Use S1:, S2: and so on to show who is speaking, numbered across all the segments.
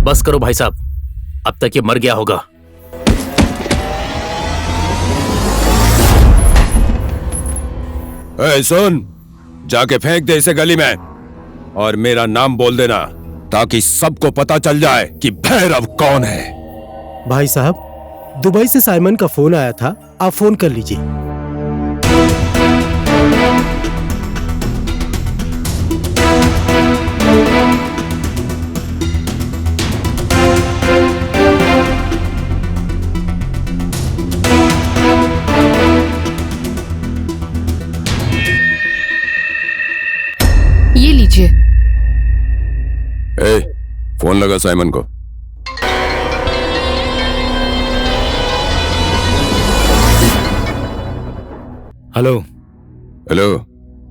S1: बस करो भाई साहब, अब तक ये मर गया होगा।
S2: सुन, जाके फेंक दे इसे गली में और मेरा नाम बोल देना ताकि सबको पता चल जाए कि भैरव कौन है।
S3: भाई साहब, दुबई से साइमन का फोन आया था, आप फोन कर लीजिए।
S4: ये लीजिए।
S2: फोन लगा साइमन को।
S5: हेलो।
S2: हेलो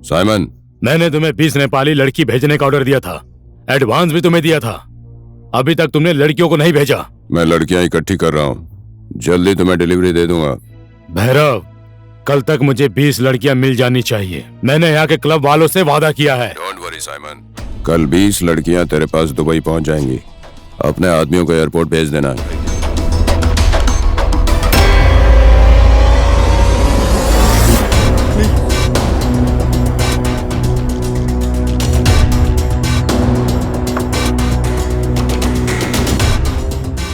S2: साइमन,
S5: मैंने तुम्हें 20 नेपाली लड़की भेजने का ऑर्डर दिया था, एडवांस भी तुम्हें दिया था। अभी तक तुमने लड़कियों को नहीं भेजा।
S2: मैं लड़कियां इकट्ठी कर रहा हूँ, जल्दी तुम्हें डिलीवरी दे दूंगा।
S5: भैरव, कल तक मुझे 20 लड़कियां मिल जानी चाहिए। मैंने यहाँ के क्लब वालों से वादा किया है।
S2: डोंट वरी साइमन, कल 20 लड़कियां तेरे पास दुबई पहुंच जाएंगी। अपने आदमियों को एयरपोर्ट भेज देना।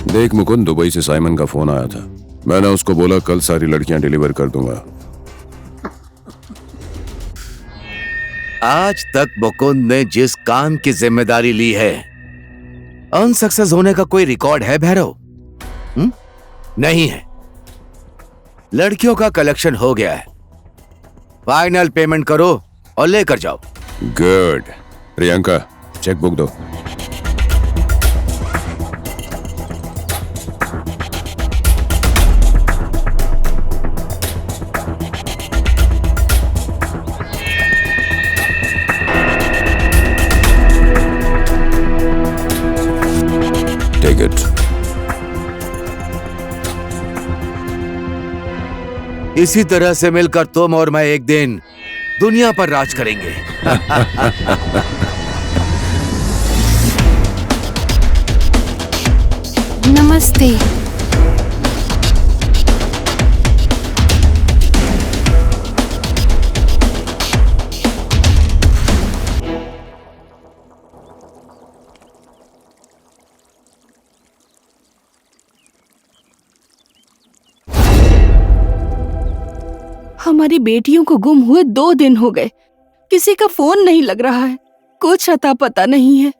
S2: देख मुकुंद, दुबई से साइमन का फोन आया था। मैंने उसको बोला कल सारी लड़कियां डिलीवर कर दूंगा।
S6: आज तक मुकुंद ने जिस काम की जिम्मेदारी ली है
S4: अनसक्सेस होने का कोई रिकॉर्ड है भैरव? नहीं है। लड़कियों का कलेक्शन हो गया है। फाइनल पेमेंट करो और लेकर जाओ।
S2: गुड। प्रियंका, चेकबुक दो। Take it.
S4: इसी तरह से मिलकर तुम और मैं एक दिन दुनिया पर राज करेंगे।
S6: नमस्ते।
S7: हमारी बेटियों को गुम हुए 2 दिन हो गए। किसी का फोन नहीं लग रहा है। कुछ अता पता नहीं है।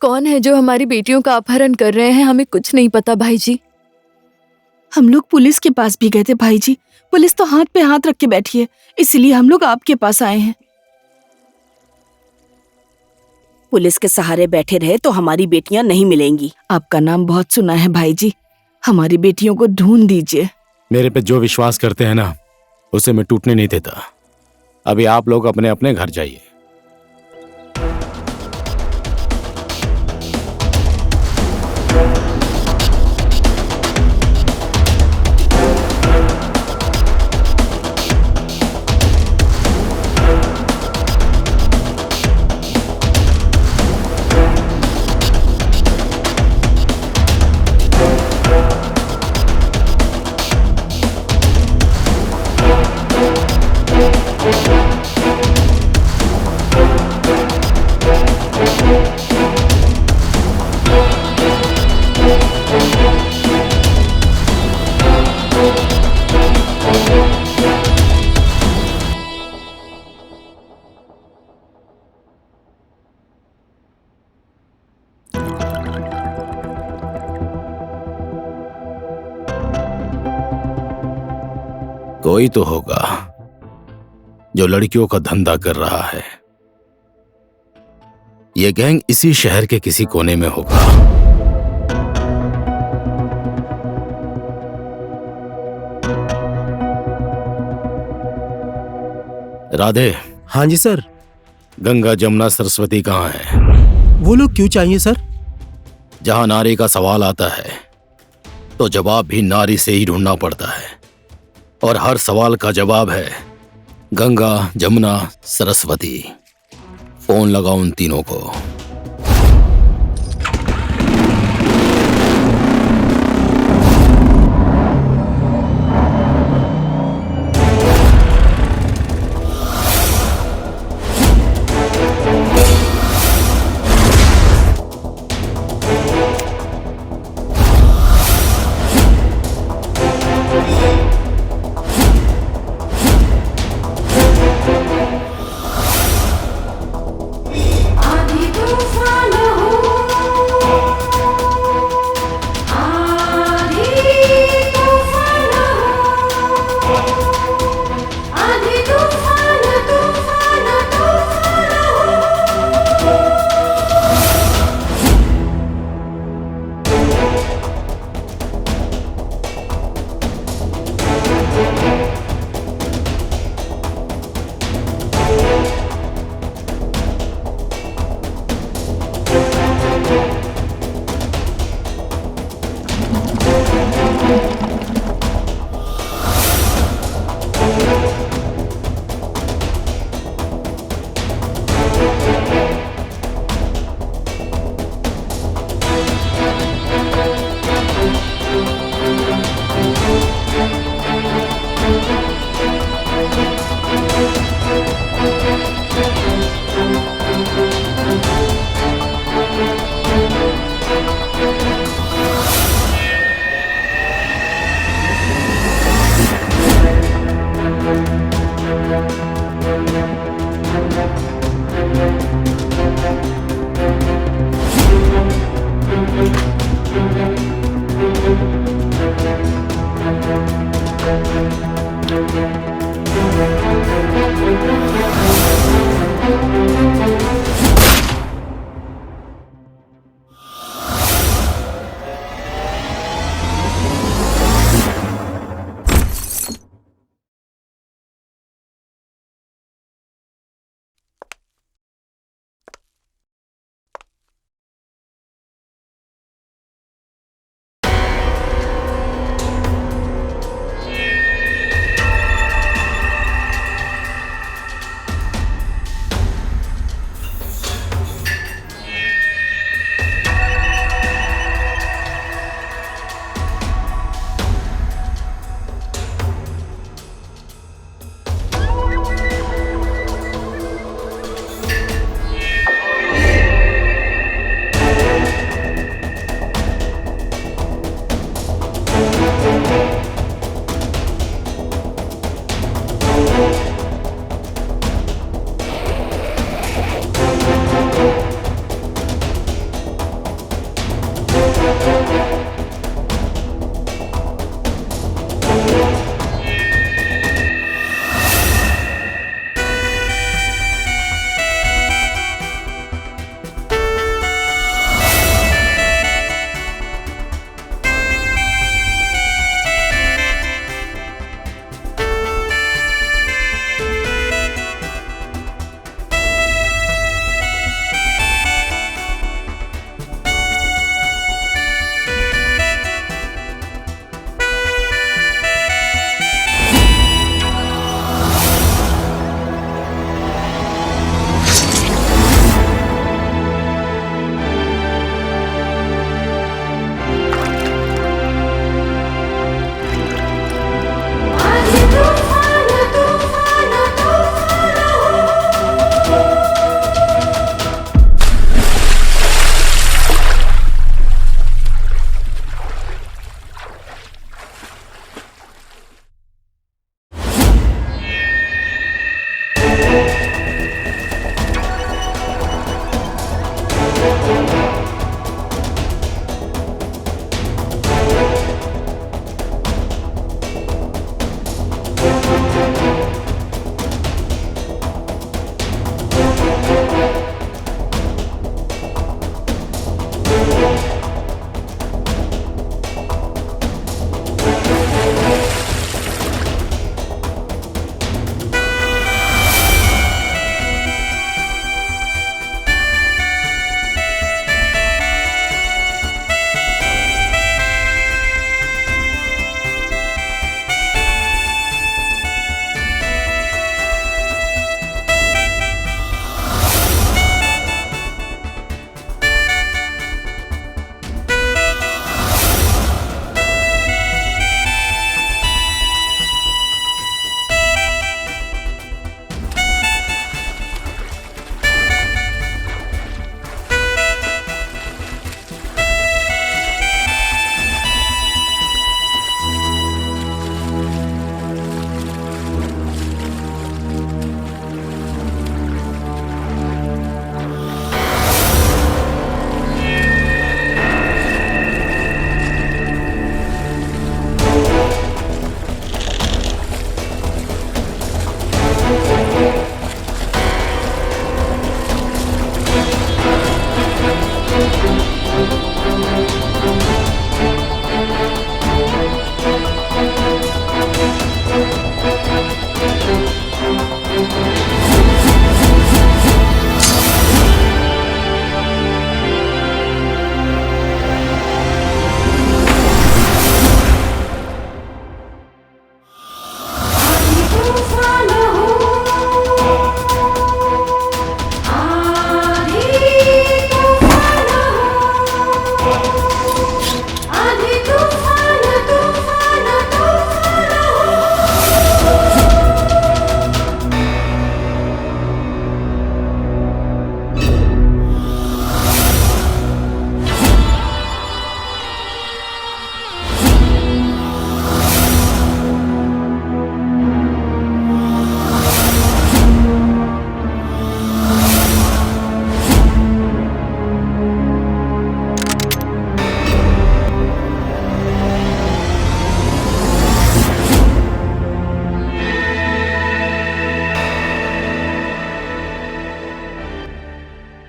S6: कौन है जो हमारी बेटियों का अपहरण कर रहे हैं? हमें कुछ नहीं पता भाई जी।
S7: हम लोग पुलिस के पास भी गए थे भाई जी। पुलिस तो हाथ पे हाथ रख के बैठी है, इसलिए हम लोग आपके पास आए हैं। पुलिस के सहारे बैठे रहे तो हमारी बेटियां नहीं मिलेंगी। आपका नाम बहुत सुना है भाई जी। हमारी बेटियों को ढूंढ दीजिए।
S5: मेरे पे जो विश्वास करते हैं ना, उसे मैं टूटने नहीं देता। अभी आप लोग अपने अपने घर जाइए। कोई तो होगा जो लड़कियों का धंधा कर रहा है। ये गैंग इसी शहर के किसी कोने में होगा। राधे।
S3: हाँ जी सर।
S5: गंगा, जमुना, सरस्वती कहाँ है?
S3: वो लोग क्यों चाहिए सर?
S5: जहां नारी का सवाल आता है तो जवाब भी नारी से ही ढूंढना पड़ता है, और हर सवाल का जवाब है गंगा, जमुना, सरस्वती। फोन लगाओ उन तीनों को।
S8: आधी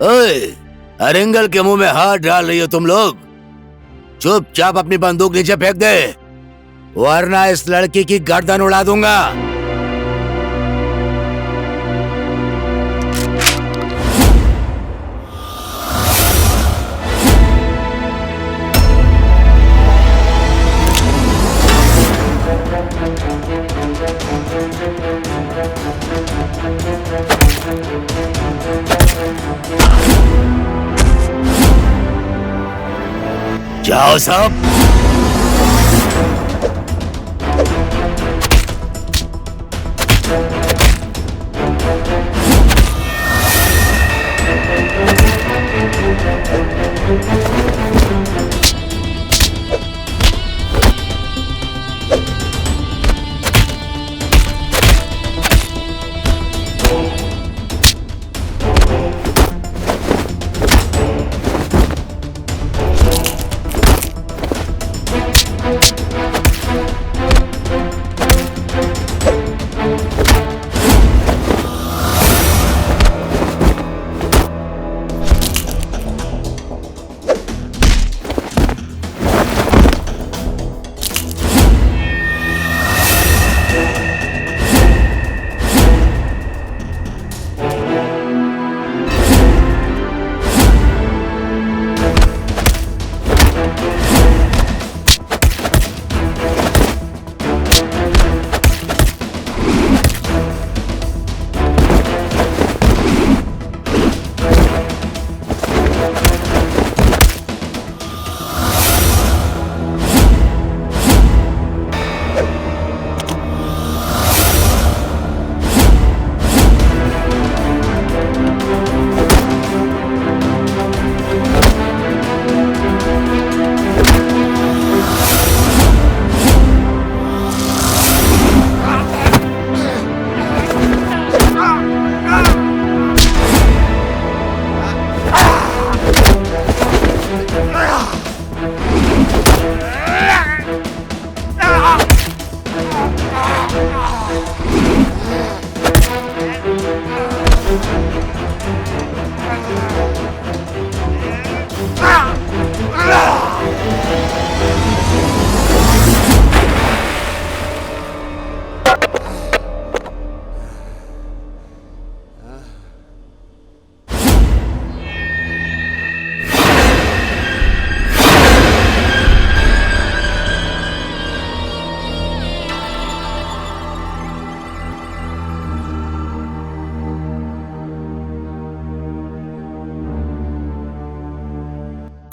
S4: ओए, अरिंगल के मुंह में हाथ डाल रही हो तुम लोग। चुपचाप अपनी बंदूक नीचे फेंक दे, वरना इस लड़की की गर्दन उड़ा दूंगा। जाओ सब।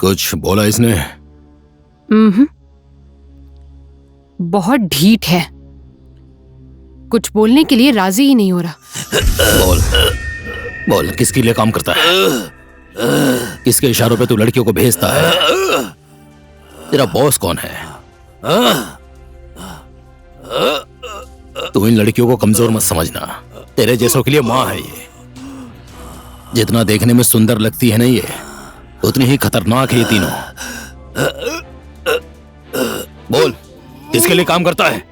S5: कुछ बोला इसने?
S8: बहुत ढीठ है, कुछ बोलने के लिए राजी ही नहीं हो रहा।
S5: बोल बोल, किसके लिए काम करता है? किसके इशारों पे तू लड़कियों को भेजता है? तेरा बॉस कौन है? तू इन लड़कियों को कमजोर मत समझना, तेरे जैसों के लिए माँ है ये। जितना देखने में सुंदर लगती है ना ये, उतनी ही खतरनाक है ये तीनों। बोल, किसके लिए काम करता है?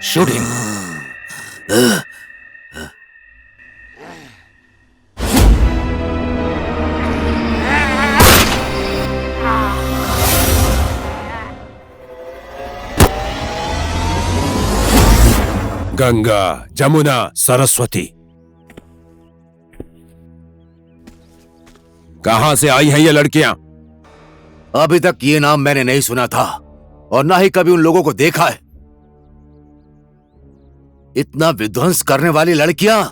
S5: शूटिंग।
S2: गंगा, जमुना, सरस्वती कहां से आई हैं ये लड़कियां?
S4: अभी तक ये नाम मैंने नहीं सुना था और ना ही कभी उन लोगों को देखा है। इतना विध्वंस करने वाली लड़कियां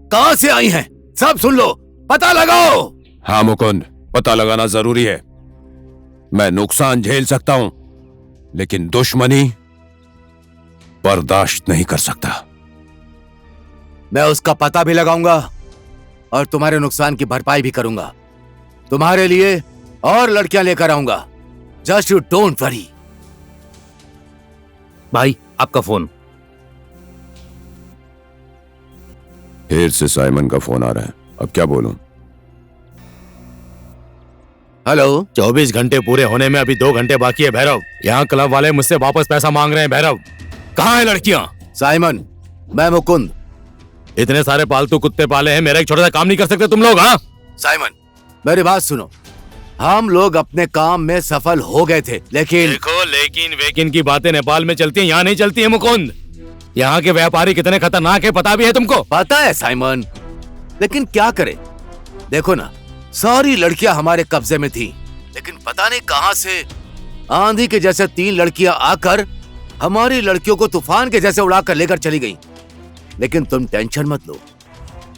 S4: कहां से आई हैं? सब सुन लो, पता लगाओ।
S2: हाँ मुकुंद, पता लगाना जरूरी है। मैं नुकसान झेल सकता हूं, लेकिन दुश्मनी बर्दाश्त नहीं कर सकता।
S4: मैं उसका पता भी लगाऊंगा और तुम्हारे नुकसान की भरपाई भी करूंगा। तुम्हारे लिए और लड़कियां लेकर आऊंगा। Just you don't worry.
S1: भाई, आपका फोन।
S2: फिर से साइमन का फोन आ रहा है। अब क्या बोलूं?
S4: हेलो।
S5: 24 घंटे पूरे होने में अभी 2 घंटे बाकी है भैरव। यहाँ क्लब वाले मुझसे वापस पैसा मांग रहे हैं भैरव। कहाँ है लड़कियां?
S4: साइमन, मैं मुकुंद।
S5: इतने सारे पालतू कुत्ते पाले हैं, मेरा एक छोटा सा काम नहीं कर सकते तुम लोग? हाँ
S4: साइमन, मेरी बात सुनो। हम लोग अपने काम में सफल हो गए थे, लेकिन
S5: देखो, लेकिन वेकिन की बातें नेपाल में चलती हैं, यहाँ नहीं चलती है मुकुंद। यहाँ के व्यापारी कितने खतरनाक है पता भी है तुमको?
S4: पता है साइमन, लेकिन क्या करे। देखो ना, सारी लड़कियां हमारे कब्जे में थी, लेकिन पता नहीं कहां से आंधी के जैसे 3 लड़कियां आकर हमारी लड़कियों को तूफान के जैसे उड़ाकर लेकर चली गई। लेकिन तुम टेंशन मत लो,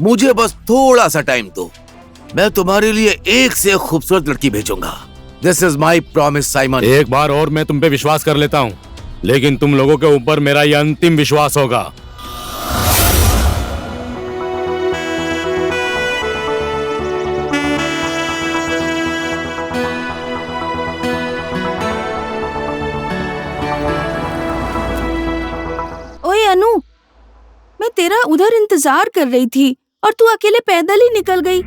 S4: मुझे बस थोड़ा सा टाइम दो, मैं तुम्हारे लिए एक से एक खूबसूरत लड़की भेजूंगा। This is my promise Simon.
S5: एक बार और मैं तुम पे विश्वास कर लेता हूँ, लेकिन तुम लोगों के ऊपर मेरा यह अंतिम विश्वास होगा।
S7: ओए अनु, मैं तेरा उधर इंतजार कर रही थी और तू अकेले पैदल ही निकल गई।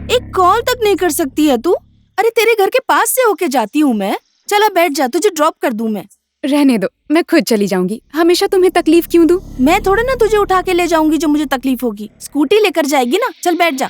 S7: एक कॉल तक नहीं कर सकती है तू? अरे तेरे घर के पास से होके जाती हूँ मैं। चला बैठ जा, तुझे ड्रॉप कर दूं मैं।
S8: रहने दो, मैं खुद चली जाऊंगी। हमेशा तुम्हें तकलीफ क्यों दूं?
S7: मैं थोड़ा ना तुझे उठा के ले जाऊंगी जो मुझे तकलीफ होगी। स्कूटी लेकर जाएगी ना, चल बैठ जा।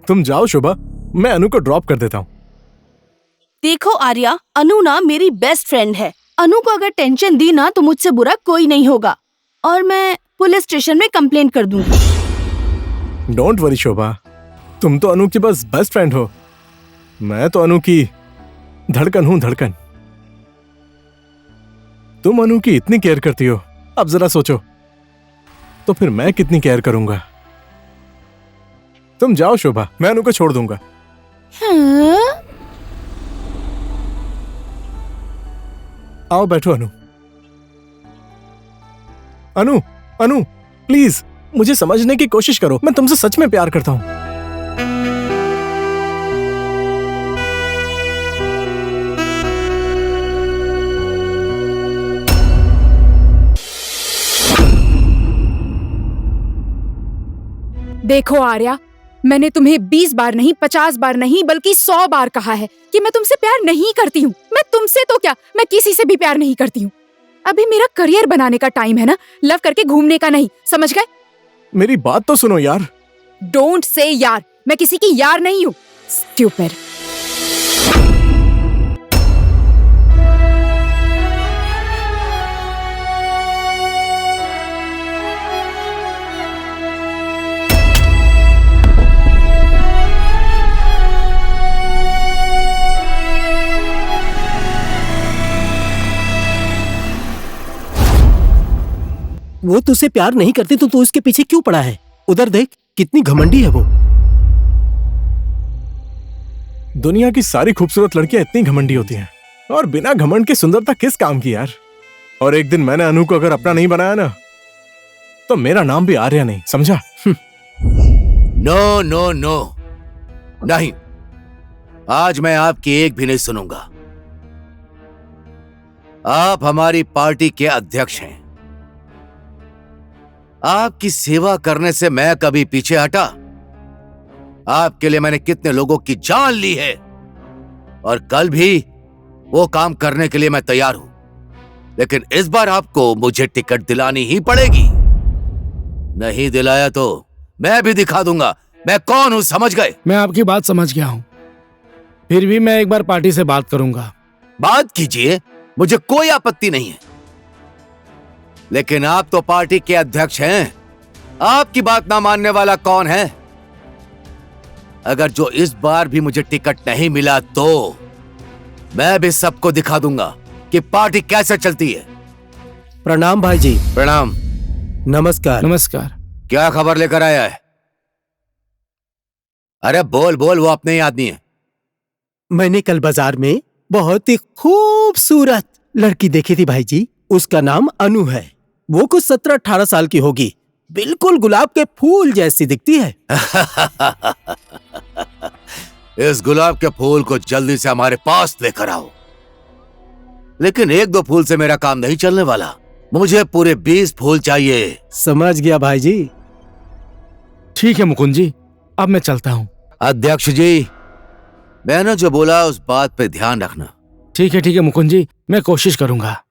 S3: तुम जाओ शुभा, मैं अनु को ड्रॉप कर देता हूँ।
S7: देखो आर्या, अनु ना मेरी बेस्ट फ्रेंड है। अनु को अगर टेंशन दी ना तो मुझसे बुरा कोई नहीं होगा, और मैं पुलिस स्टेशन में कंप्लेन कर दूंगी।
S3: डोंट वरी शोभा, तुम तो अनु की बस बेस्ट फ्रेंड हो। मैं तो अनु की धड़कन हूँ, धड़कन। तुम अनु की इतनी केयर करती हो, अब जरा सोचो तो फिर मैं कितनी केयर करूंगा। तुम जाओ शोभा, मैं अनु को छोड़ दूंगा।
S7: हाँ?
S3: आओ बैठो अनु। अनु, अनु प्लीज मुझे समझने की कोशिश करो, मैं तुमसे सच में प्यार करता हूं।
S8: देखो आर्या, मैंने तुम्हें 20 बार नहीं, 50 बार नहीं, बल्कि 100 बार कहा है कि मैं तुमसे प्यार नहीं करती हूँ। मैं तुमसे तो क्या, मैं किसी से भी प्यार नहीं करती हूँ। अभी मेरा करियर बनाने का टाइम है ना, लव करके घूमने का नहीं, समझ गए?
S3: मेरी बात तो सुनो यार।
S8: डोंट से यार, मैं किसी की यार नहीं हूँ। स्टूपिड।
S3: वो तुझसे प्यार नहीं करती तो तू इसके पीछे क्यों पड़ा है? उधर देख, कितनी घमंडी है वो। दुनिया की सारी खूबसूरत लड़कियां इतनी घमंडी होती हैं, और बिना घमंड के सुंदरता किस काम की यार। और एक दिन मैंने अनु को अगर अपना नहीं बनाया ना, तो मेरा नाम भी आर्या नहीं, समझा?
S4: नो नो नो, नहीं, आज मैं आपकी एक भी नहीं सुनूंगा। आप हमारी पार्टी के अध्यक्ष हैं। आपकी सेवा करने से मैं कभी पीछे हटा? आपके लिए मैंने कितने लोगों की जान ली है, और कल भी वो काम करने के लिए मैं तैयार हूं। लेकिन इस बार आपको मुझे टिकट दिलानी ही पड़ेगी। नहीं दिलाया तो मैं भी दिखा दूंगा मैं कौन हूं, समझ गए?
S9: मैं आपकी बात समझ गया हूं, फिर भी मैं एक बार पार्टी से बात करूंगा।
S4: बात कीजिए, मुझे कोई आपत्ति नहीं है। लेकिन आप तो पार्टी के अध्यक्ष हैं, आपकी बात ना मानने वाला कौन है? अगर जो इस बार भी मुझे टिकट नहीं मिला तो मैं भी सबको दिखा दूंगा कि पार्टी कैसे चलती है।
S3: प्रणाम भाई जी।
S4: प्रणाम।
S3: नमस्कार।
S9: नमस्कार।
S4: क्या खबर लेकर आया है? अरे बोल बोल, वो अपने ही आदमी है।
S3: मैंने कल बाजार में बहुत ही खूबसूरत लड़की देखी थी भाई जी। उसका नाम अनु है। वो कुछ 17-18 साल की होगी, बिल्कुल गुलाब के फूल जैसी दिखती है।
S4: इस गुलाब के फूल को जल्दी से हमारे पास लेकर आओ। लेकिन 1-2 फूल से मेरा काम नहीं चलने वाला। मुझे पूरे 20 फूल चाहिए।
S3: समझ गया भाई जी।
S9: ठीक है मुकुंद जी, अब मैं चलता हूँ।
S4: अध्यक्ष जी, मैंने जो बोला उस बात पे ध्यान रखना।
S9: ठीक है मुकुंद जी, मैं कोशिश करूंगा।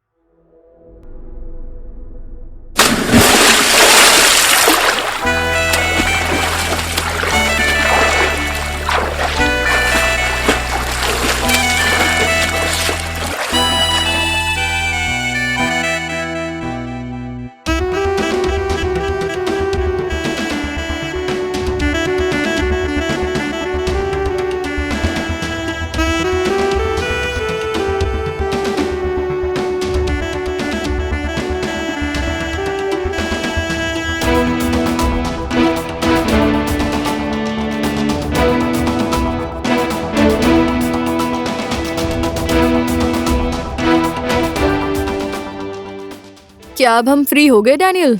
S6: क्या अब हम फ्री हो गए डैनियल?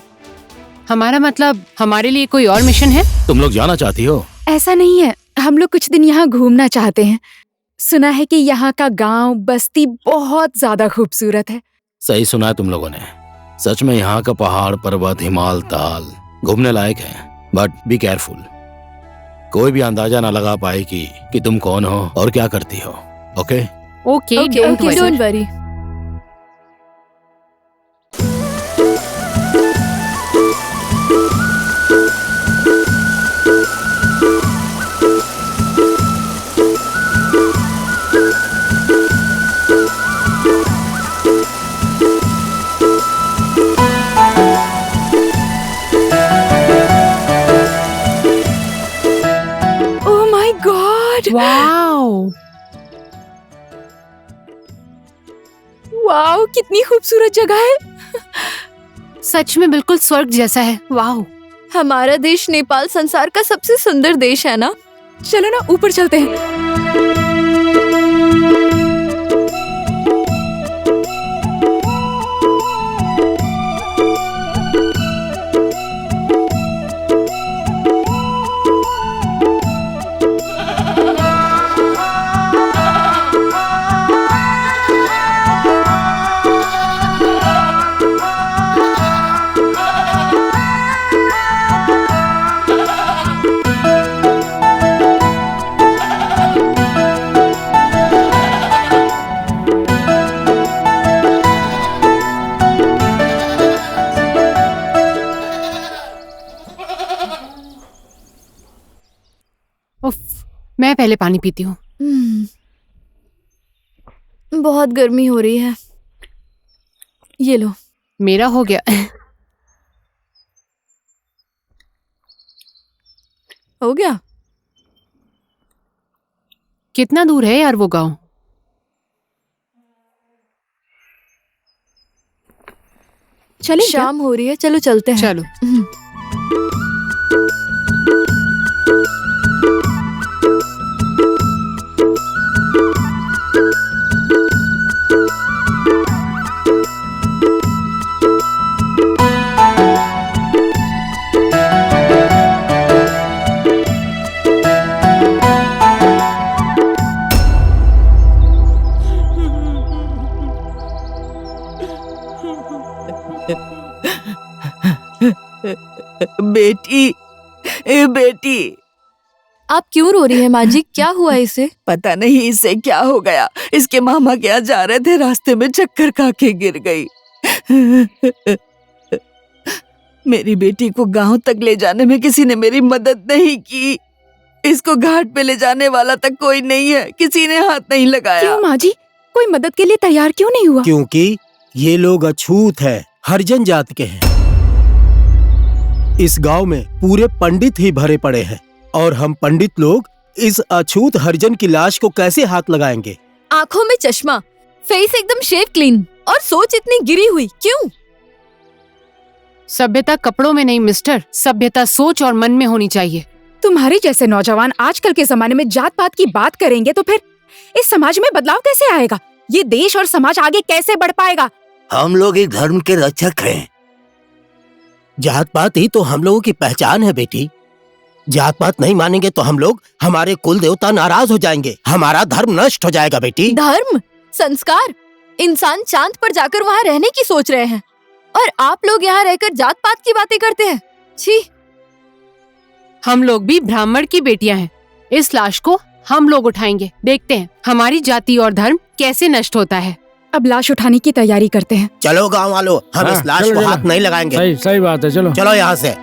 S8: हमारा मतलब हमारे लिए कोई और मिशन है?
S5: तुम लोग जाना चाहती हो?
S8: ऐसा नहीं है, हम लोग कुछ दिन यहाँ घूमना चाहते हैं। सुना है कि यहाँ का गांव बस्ती बहुत ज्यादा खूबसूरत है।
S5: सही सुना है तुम लोगों ने। सच में यहाँ का पहाड़, पर्वत, हिमाल, ताल घूमने लायक है। बट बी केयरफुल, कोई भी अंदाजा ना लगा पाए कि तुम कौन हो और क्या करती हो। Okay?
S8: Okay,
S6: don't worry.
S8: Wow, wow, कितनी खूबसूरत जगह है। सच में बिल्कुल स्वर्ग जैसा है। वाओ।
S6: हमारा देश नेपाल संसार का सबसे सुंदर देश है ना।
S8: चलो ना ऊपर चलते हैं। मैं पहले पानी पीती हूँ।
S6: बहुत गर्मी हो रही है। ये लो।
S8: मेरा हो गया।
S6: हो गया?
S8: कितना दूर है यार वो गांव? चले?
S6: शाम हो रही है, चलो चलते हैं।
S8: चलो।
S10: बेटी, ए बेटी।
S6: आप क्यों रो रही हैं माँ जी? क्या हुआ इसे?
S10: पता नहीं इसे क्या हो गया। इसके मामा क्या जा रहे थे, रास्ते में चक्कर खा के गिर गई। मेरी बेटी को गांव तक ले जाने में किसी ने मेरी मदद नहीं की। इसको घाट पे ले जाने वाला तक कोई नहीं है, किसी ने हाथ नहीं लगाया।
S8: क्यों माँ जी, कोई मदद के लिए तैयार क्यों नहीं हुआ?
S3: क्योंकि ये लोग अछूत है, हरिजन जात के हैं। इस गांव में पूरे पंडित ही भरे पड़े हैं और हम पंडित लोग इस अछूत हरिजन की लाश को कैसे हाथ लगाएंगे?
S6: आंखों में चश्मा, फेस एकदम शेव क्लीन और सोच इतनी गिरी हुई, क्यों?
S8: सभ्यता कपड़ों में नहीं मिस्टर, सभ्यता सोच और मन में होनी चाहिए। तुम्हारे जैसे नौजवान आजकल के जमाने में जात पात की बात करेंगे तो फिर इस समाज में बदलाव कैसे आएगा? ये देश और समाज आगे कैसे बढ़ पाएगा?
S10: हम लोग एक धर्म के रक्षक हैं।
S3: जात पात ही तो हम लोगों की पहचान है बेटी। जात पात नहीं मानेंगे तो हम लोग, हमारे कुल देवता नाराज हो जाएंगे, हमारा धर्म नष्ट हो जाएगा बेटी।
S6: धर्म, संस्कार, इंसान चांद पर जाकर वहाँ रहने की सोच रहे हैं। और आप लोग यहाँ रहकर जात पात की बातें करते हैं। छी।
S11: हम लोग भी ब्राह्मण की बेटियां हैं। इस लाश को हम लोग उठाएंगे, देखते हैं हमारी जाति और धर्म कैसे नष्ट होता है।
S8: अब लाश उठाने की तैयारी करते हैं।
S3: चलो गांव वालों, हम
S9: हाँ,
S3: इस लाश
S9: चलो,
S3: को
S9: चलो।
S3: हाथ नहीं लगाएंगे।
S9: सही सही बात है, चलो
S3: चलो यहाँ से।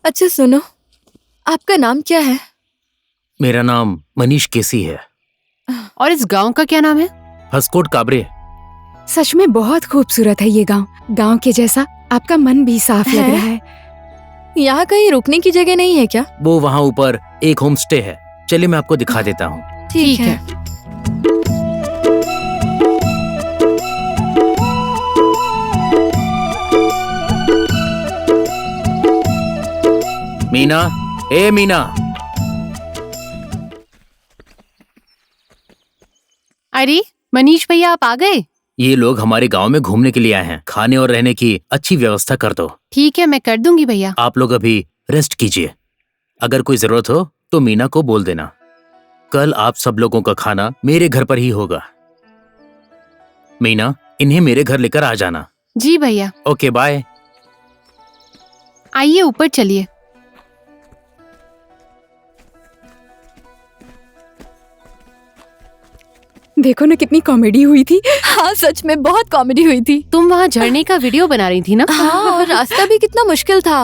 S6: अच्छा सुनो, आपका नाम क्या है?
S1: मेरा नाम मनीष केसी है।
S11: और इस गांव का क्या नाम है?
S1: हसकोट काबरे।
S8: सच में बहुत खूबसूरत है ये गांव। गांव के जैसा आपका मन भी साफ लग रहा है।
S6: यहाँ कहीं रुकने की जगह नहीं है क्या?
S1: वो वहाँ ऊपर एक होम स्टे है, चलिए मैं आपको दिखा देता हूँ।
S6: ठीक है।
S1: मीना, ए मीना।
S11: अरे मनीष भैया, आप आ गए?
S1: ये लोग हमारे गांव में घूमने के लिए आए हैं। खाने और रहने की अच्छी व्यवस्था कर दो।
S11: ठीक है, मैं कर दूंगी भैया।
S1: आप लोग अभी रेस्ट कीजिए। अगर कोई जरूरत हो तो मीना को बोल देना। कल आप सब लोगों का खाना मेरे घर पर ही होगा। मीना, इन्हें मेरे घर लेकर आ जाना।
S11: जी भैया।
S1: Okay, bye.
S11: आइए ऊपर चलिए।
S8: देखो ना कितनी कॉमेडी हुई थी।
S6: हाँ सच में बहुत कॉमेडी हुई थी।
S11: तुम वहाँ झरने का वीडियो बना रही थी ना?
S6: हाँ, और रास्ता भी कितना मुश्किल था।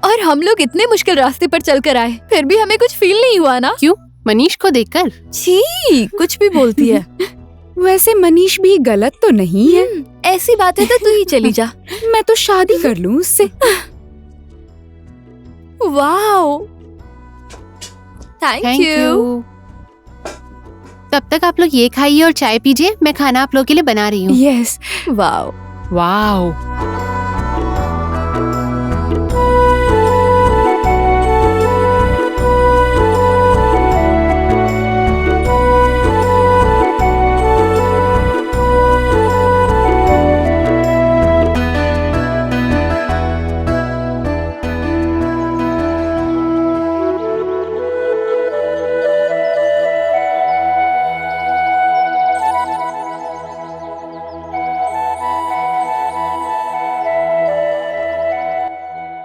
S6: और हम लोग इतने मुश्किल रास्ते पर चलकर आए, फिर भी हमें कुछ फील नहीं हुआ ना?
S11: क्यों? मनीष को देखकर?
S6: छी, कुछ भी बोलती है।
S8: वैसे मनीष भी गलत तो नहीं है।
S6: ऐसी बात है तो तू ही चली जा।
S8: मैं तो शादी कर लूं उससे।
S6: Wow, thank you.
S11: तब तक आप लोग ये खाइए और चाय पीजिए, मैं खाना आप लोगों के लिए बना रही हूँ।
S8: यस।
S6: Wow
S11: wow.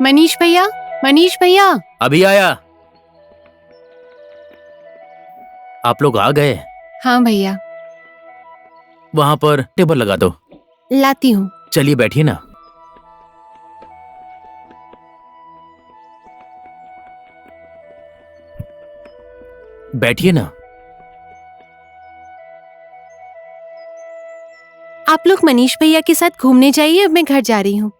S11: मनीष भैया, मनीष भैया।
S1: अभी आया। आप लोग आ गए?
S11: हाँ भैया।
S1: वहाँ पर टेबल लगा दो।
S11: लाती हूँ।
S1: चलिए बैठिए ना। बैठिए ना।
S11: आप लोग मनीष भैया के साथ घूमने जाइए, अब मैं घर जा रही हूँ।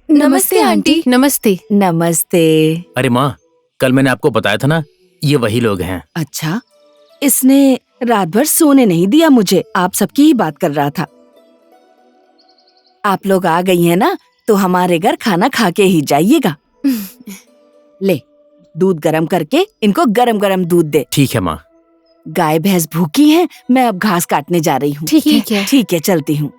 S6: नमस्ते आंटी।
S11: नमस्ते।
S10: नमस्ते।
S1: अरे माँ, कल मैंने आपको बताया था ना, ये वही लोग हैं।
S7: अच्छा, इसने रात भर सोने नहीं दिया मुझे, आप सबकी ही बात कर रहा था। आप लोग आ गई हैं ना, तो हमारे घर खाना खा के ही जाइएगा। ले, दूध गरम करके इनको गरम गरम दूध दे।
S1: ठीक है माँ।
S7: गाय भैंस भूखी हैं, मैं अब घास काटने जा रही हूँ।
S8: ठीक है।
S7: ठीक है, चलती हूँ।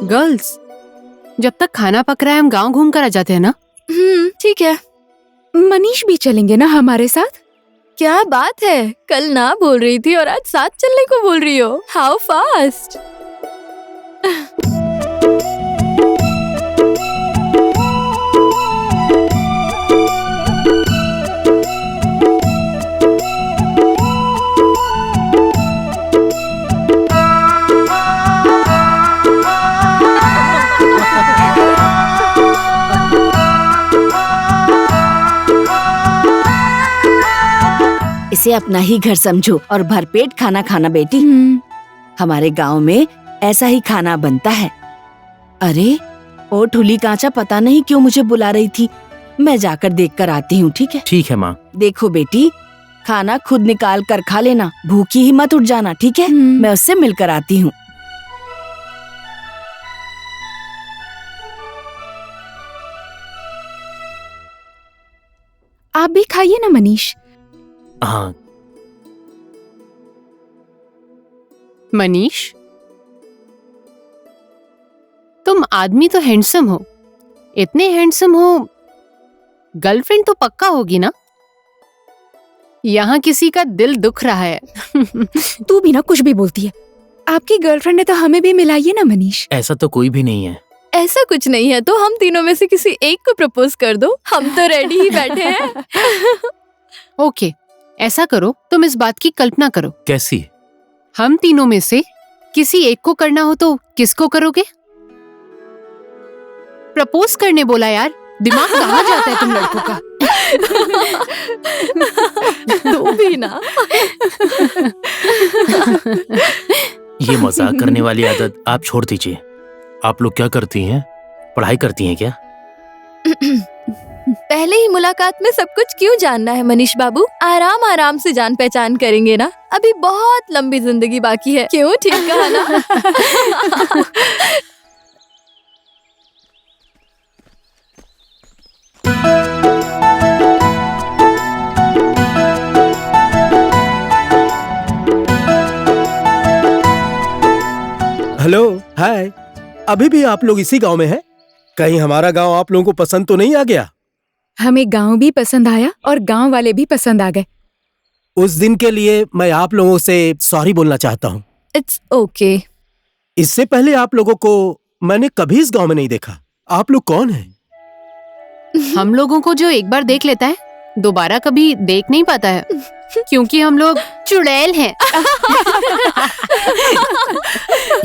S11: गर्ल्स, जब तक खाना पक रहा है हम गांव घूम कर आ जाते हैं ना।
S6: ठीक है।
S8: मनीष भी चलेंगे ना हमारे साथ?
S6: क्या बात है, कल ना बोल रही थी और आज साथ चलने को बोल रही हो। How fast.
S7: इसे अपना ही घर समझो और भरपेट खाना खाना बेटी। हमारे गांव में ऐसा ही खाना बनता है। अरे, ओ ठुली कांचा पता नहीं क्यों मुझे बुला रही थी, मैं जाकर देख कर आती हूँ। ठीक है?
S1: ठीक है माँ।
S7: देखो बेटी, खाना खुद निकाल कर खा लेना, भूखी ही मत उठ जाना। ठीक है? मैं उससे मिलकर आती हूँ।
S8: आप भी खाइए ना मनीष।
S1: हाँ।
S11: मनीष, तुम आदमी तो हैंडसम हो, इतने हैंडसम हो, गर्लफ्रेंड तो पक्का होगी ना? यहाँ किसी का दिल दुख रहा है।
S8: तू भी ना कुछ भी बोलती है। आपकी गर्लफ्रेंड है तो हमें भी मिलाइए ना मनीष।
S1: ऐसा तो कोई भी नहीं है।
S6: ऐसा कुछ नहीं है तो हम तीनों में से किसी एक को प्रपोज कर दो, हम तो रेडी ही बैठे हैं।
S11: ओके, ऐसा करो, तुम इस बात की कल्पना करो।
S1: कैसी?
S11: हम तीनों में से किसी एक को करना हो तो किसको करोगे? प्रपोज करने बोला यार, दिमाग कहाँ जाता है तुम लड़कों का?
S6: तू भी ना।
S1: ये मजाक करने वाली आदत आप छोड़ दीजिए। आप लोग क्या करती हैं? पढ़ाई करती हैं क्या?
S6: पहले ही मुलाकात में सब कुछ क्यों जानना है मनीष बाबू? आराम आराम से जान पहचान करेंगे ना, अभी बहुत लंबी जिंदगी बाकी है। क्यों, ठीक कहा ना?
S3: हेलो, हाय। अभी भी आप लोग इसी गांव में हैं? कहीं हमारा गांव आप लोगों को पसंद तो नहीं आ गया?
S8: हमें गांव भी पसंद आया और गांव वाले भी पसंद आ गए।
S3: उस दिन के लिए मैं आप लोगों से सॉरी बोलना चाहता हूँ।
S6: It's okay.
S3: इससे पहले आप लोगों को मैंने कभी इस गांव में नहीं देखा। आप लोग कौन हैं?
S11: हम लोगों को जो एक बार देख लेता है दोबारा कभी देख नहीं पाता है, क्योंकि हम लोग चुड़ैल हैं।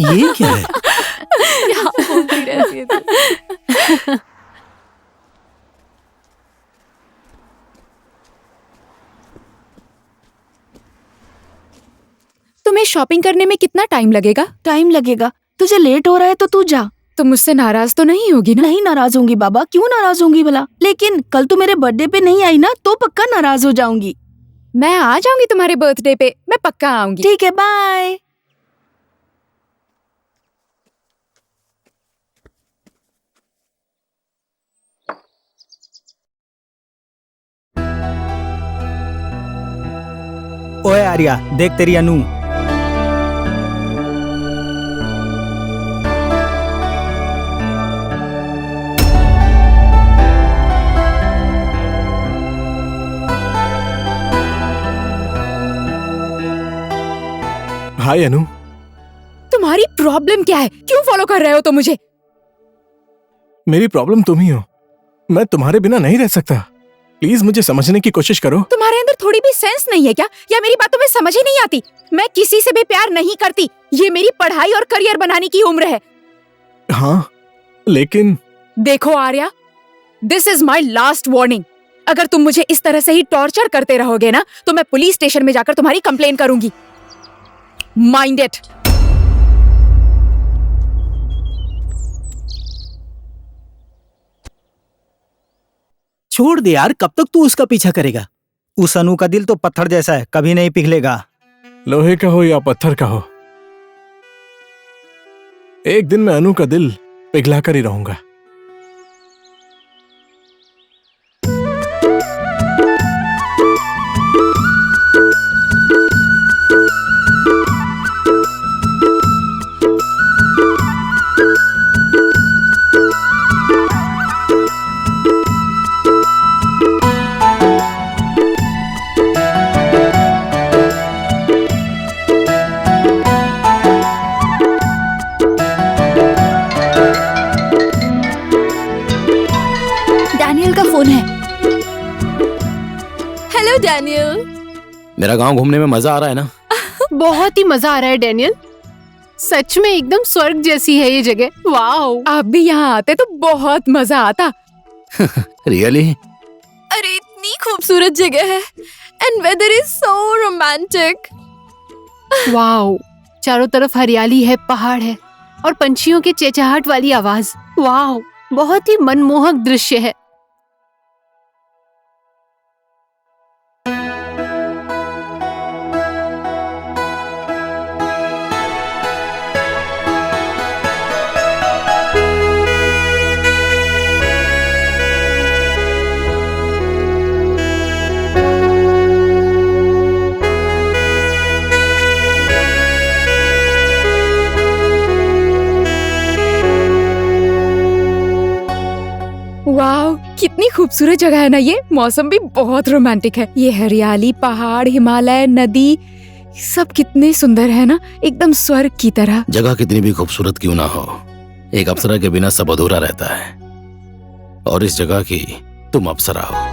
S3: ये क्या है?
S8: तुम्हें शॉपिंग करने में कितना टाइम लगेगा?
S7: टाइम लगेगा? तुझे लेट हो रहा है तो तू जा।
S8: तुम मुझसे नाराज तो नहीं होगी ना?
S7: नहीं नाराज होंगी बाबा, क्यों नाराज होंगी भला? लेकिन कल तू मेरे बर्थडे पे नहीं आई ना तो पक्का नाराज हो जाऊंगी।
S8: मैं आ जाऊंगी तुम्हारे बर्थडे पे, मैं पक्का आऊंगी।
S7: ठीक है, बाय।
S12: ओए आर्या, देख तेरी अनु।
S3: हाय अनु।
S8: तुम्हारी प्रॉब्लम क्या है? क्यों फॉलो कर रहे हो तुम मुझे?
S13: मेरी प्रॉब्लम तुम ही हो। मैं तुम्हारे बिना नहीं रह सकता। प्लीज मुझे समझने की कोशिश करो।
S8: तुम्हारे अंदर थोड़ी भी सेंस नहीं है क्या? या मेरी बातों में समझ ही नहीं आती? मैं किसी से भी प्यार नहीं करती। ये मेरी पढ़ाई और करियर बनाने की उम्र है।
S13: हाँ, लेकिन
S8: देखो Arya, this is my last warning. अगर तुम मुझे इस तरह से ही टॉर्चर करते रहोगे ना, तो मैं पुलिस स्टेशन में जाकर तुम्हारी कंप्लेन करूंगी। Mind it.
S3: छोड़ दे यार, कब तक तू उसका पीछा करेगा?
S12: उस अनु का दिल तो पत्थर जैसा है, कभी नहीं पिघलेगा।
S13: लोहे का हो या पत्थर का हो, एक दिन मैं अनु का दिल पिघला कर ही रहूंगा।
S6: डैनियल का फोन है। Hello Daniel.
S5: मेरा गांव घूमने में मजा आ रहा है ना?
S11: बहुत ही मजा आ रहा है डैनियल। सच में एकदम स्वर्ग जैसी है ये जगह। वाओ।
S8: आप भी यहाँ आते तो बहुत मजा आता।
S5: रियली?
S6: अरे इतनी खूबसूरत जगह है and weather is so romantic.
S11: Wow, चारों तरफ हरियाली है, पहाड़ है और पंछियों की चहचहाहट वाली आवाज। वाओ, बहुत ही मनमोहक दृश्य है।
S8: वाह, कितनी खूबसूरत जगह है ना ये। मौसम भी बहुत रोमांटिक है। ये हरियाली, पहाड़, हिमालय, नदी, सब कितने सुंदर है ना, एकदम स्वर्ग की तरह।
S5: जगह कितनी भी खूबसूरत क्यों ना हो, एक अप्सरा के बिना सब अधूरा रहता है। और इस जगह की तुम अप्सरा हो।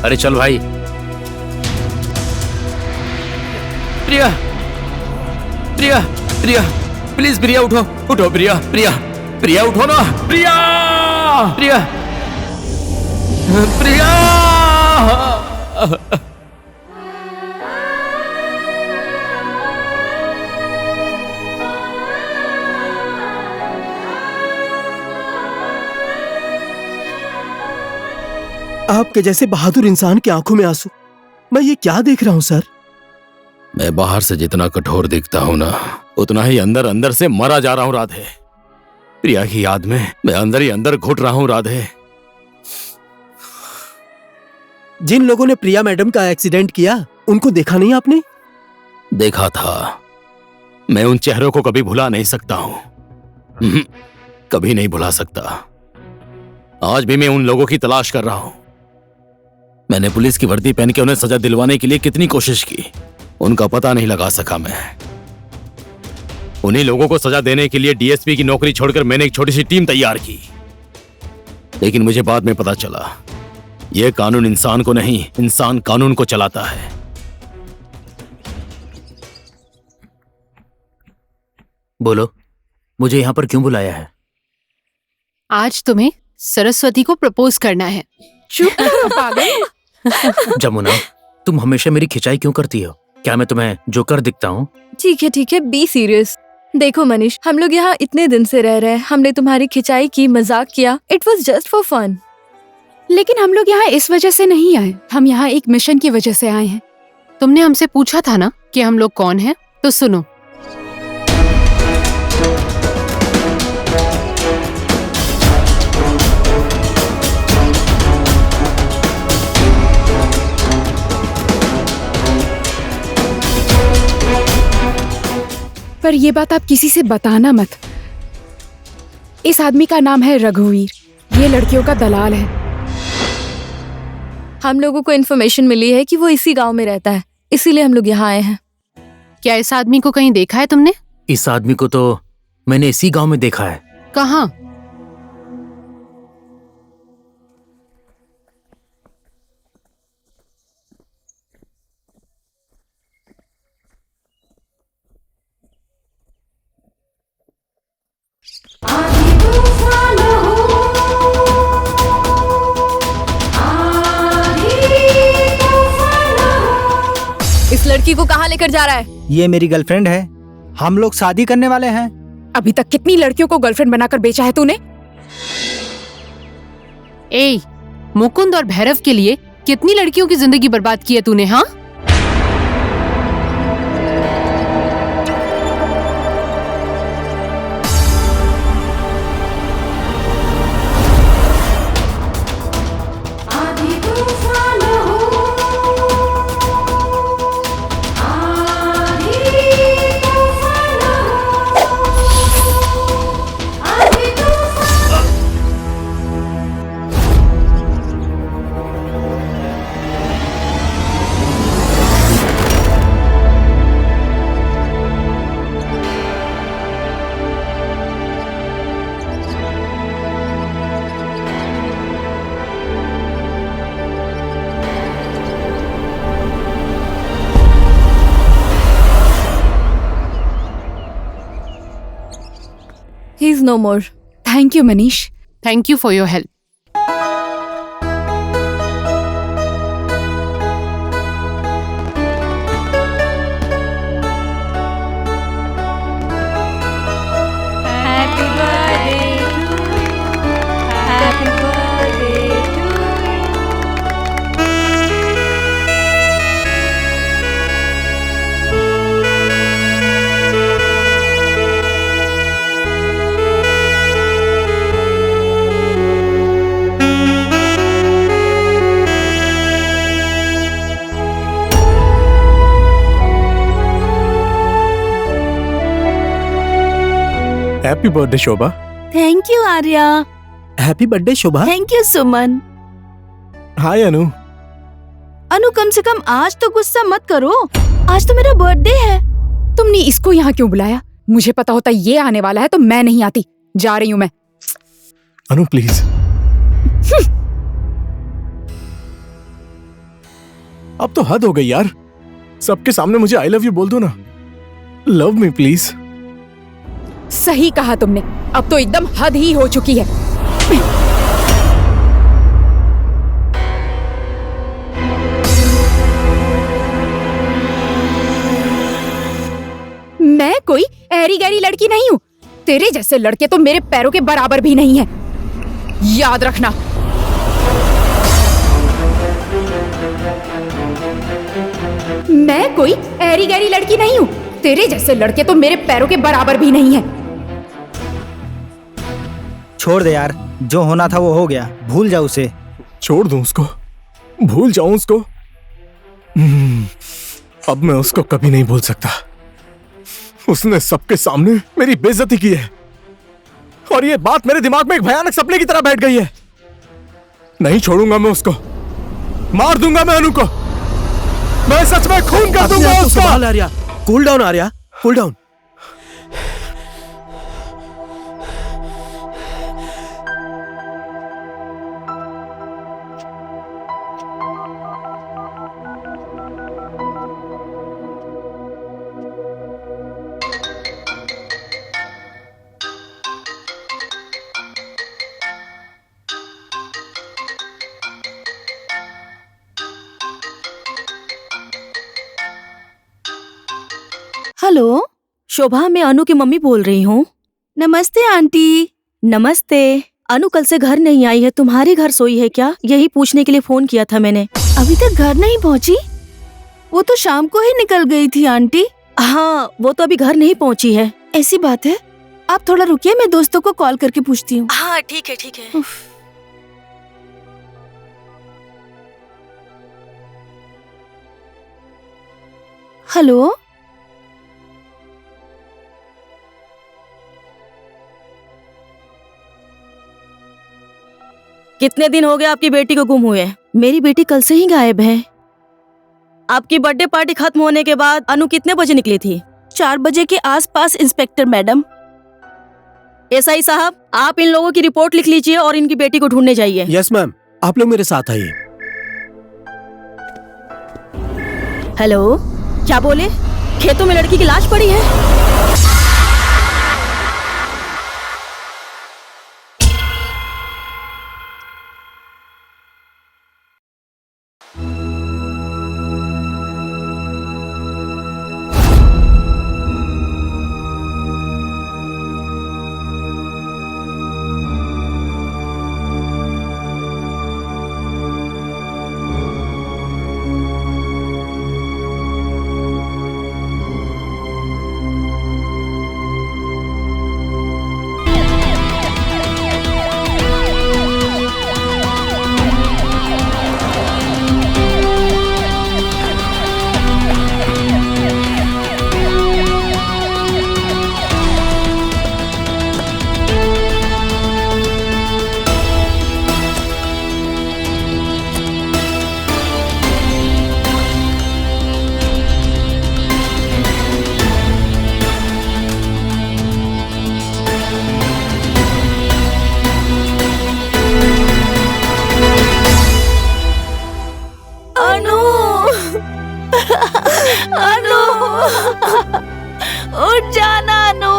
S1: अरे चल भाई। प्रिया, प्रिया, प्रिया, प्लीज प्रिया उठो, उठो प्रिया, प्रिया, प्रिया उठो ना, प्रिया, प्रिया, प्रिया।
S3: आपके जैसे बहादुर इंसान की आंखों में आंसू, मैं ये क्या देख रहा हूँ सर?
S5: मैं बाहर से जितना कठोर दिखता हूं ना, उतना ही अंदर अंदर से मरा जा रहा हूं राधे। प्रिया की याद में मैं अंदर ही अंदर घुट रहा हूं राधे।
S3: जिन लोगों ने प्रिया मैडम का एक्सीडेंट किया, उनको देखा नहीं आपने?
S5: देखा था। मैं उन चेहरों को कभी भुला नहीं सकता हूं। कभी नहीं भुला सकता। आज भी मैं उन लोगों की तलाश कर रहा हूं। मैंने पुलिस की वर्दी पहन के उन्हें सजा दिलवाने के लिए कितनी कोशिश की, उनका पता नहीं लगा सका मैं। उन्हीं लोगों को सजा देने के लिए डीएसपी की नौकरी छोड़कर मैंने एक छोटी सी टीम तैयार की। लेकिन मुझे बाद में पता चला, यह कानून इंसान को नहीं, इंसान कानून को चलाता है।
S1: बोलो, मुझे यहां पर क्यों बुलाया है?
S11: आज तुम्हें सरस्वती को प्रपोज करना है।
S8: चुप पागल।
S1: जमुना, तुम हमेशा मेरी खिंचाई क्यों करती हो? क्या मैं तुम्हें जोकर दिखता हूँ?
S6: ठीक है, बी सीरियस। देखो मनीष, हम लोग यहाँ इतने दिन से रह रहे हैं, हमने तुम्हारी खिंचाई की, मजाक किया। It was just for fun.
S8: लेकिन हम लोग यहाँ इस वजह से नहीं आए, हम यहाँ एक मिशन की वजह से आए हैं।
S11: तुमने हमसे पूछा था ना कि हम लोग कौन हैं, तो सुनो।
S8: पर ये बात आप किसी से बताना मत। इस आदमी का नाम है रघुवीर, ये लड़कियों का दलाल है।
S6: हम लोगों को इन्फॉर्मेशन मिली है कि वो इसी गांव में रहता है, इसीलिए हम लोग यहाँ आए हैं।
S11: क्या इस आदमी को कहीं देखा है तुमने?
S1: इस आदमी को तो मैंने इसी गांव में देखा है।
S11: कहाँ?
S6: इस लड़की को कहाँ लेकर जा रहा है?
S12: ये मेरी गर्लफ्रेंड है, हम लोग शादी करने वाले हैं।
S8: अभी तक कितनी लड़कियों को गर्लफ्रेंड बनाकर बेचा है तूने?
S11: ए, मुकुंद और भैरव के लिए कितनी लड़कियों की जिंदगी बर्बाद की है तूने? हाँ,
S6: He is no more.
S8: Thank you Manish.
S11: Thank you for your help.
S13: Happy birthday Shobha.
S7: Thank you Arya.
S3: Happy birthday Shobha.
S7: Thank you Suman.
S13: Hi Anu.
S7: Anu कम से कम आज तो गुस्सा मत करो, आज तो मेरा बर्थडे है।
S8: तुमने इसको यहाँ क्यों बुलाया? मुझे पता होता ये आने वाला है तो मैं नहीं आती। जा रही हूँ मैं।
S13: अनु प्लीज। अब तो हद हो गई यार, सबके सामने मुझे आई लव यू बोल दो ना। Love me please.
S8: सही कहा तुमने, अब तो एकदम हद ही हो चुकी है। मैं कोई ऐरी गैरी लड़की नहीं हूँ। तेरे जैसे लड़के तो मेरे पैरों के बराबर भी नहीं हैं। याद रखना। मैं कोई ऐरी गैरी लड़की नहीं हूँ। तेरे जैसे लड़के तो मेरे पैरों के बराबर भी नहीं हैं।
S12: छोड़ दे यार, जो होना था वो हो गया, भूल जा उसे।
S13: छोड़ दूं उसको, भूल जाऊं उसको? अब मैं उसको कभी नहीं भूल सकता। उसने सबके सामने मेरी बेइज्जती की है और ये बात मेरे दिमाग में एक भयानक सपने की तरह बैठ गई है। नहीं छोड़ूंगा मैं उसको, मार दूंगा मैं अनु को। मैं सच में खून कर दूंगा उसको।
S3: संभाल Arya, cool down Arya, cool down.
S7: Hello Shobha, मैं अनु की मम्मी बोल रही हूँ। नमस्ते आंटी। नमस्ते। अनु कल से घर नहीं आई है, तुम्हारे घर सोई है क्या? यही पूछने के लिए फोन किया था मैंने। अभी तक घर नहीं पहुँची? वो तो शाम को ही निकल गई थी आंटी।
S10: हाँ, वो तो अभी घर नहीं पहुंची है।
S7: ऐसी बात है, आप थोड़ा रुकिए, मैं दोस्तों को कॉल करके पूछती हूँ।
S10: हाँ ठीक है ठीक है।
S7: हेलो,
S10: कितने दिन हो गए आपकी बेटी को गुम हुए?
S7: मेरी बेटी कल से ही गायब है।
S10: आपकी बर्थडे पार्टी खत्म होने के बाद अनु कितने बजे निकली थी?
S7: 4 बजे के आसपास इंस्पेक्टर मैडम।
S10: एसआई साहब, आप इन लोगों की रिपोर्ट लिख लीजिए और इनकी बेटी को ढूंढने जाइए।
S3: यस मैम, आप लोग मेरे साथ आइए।
S10: हेलो, क्या बोले? खेतों में लड़की की लाश पड़ी है?
S7: उठ जाना अनु।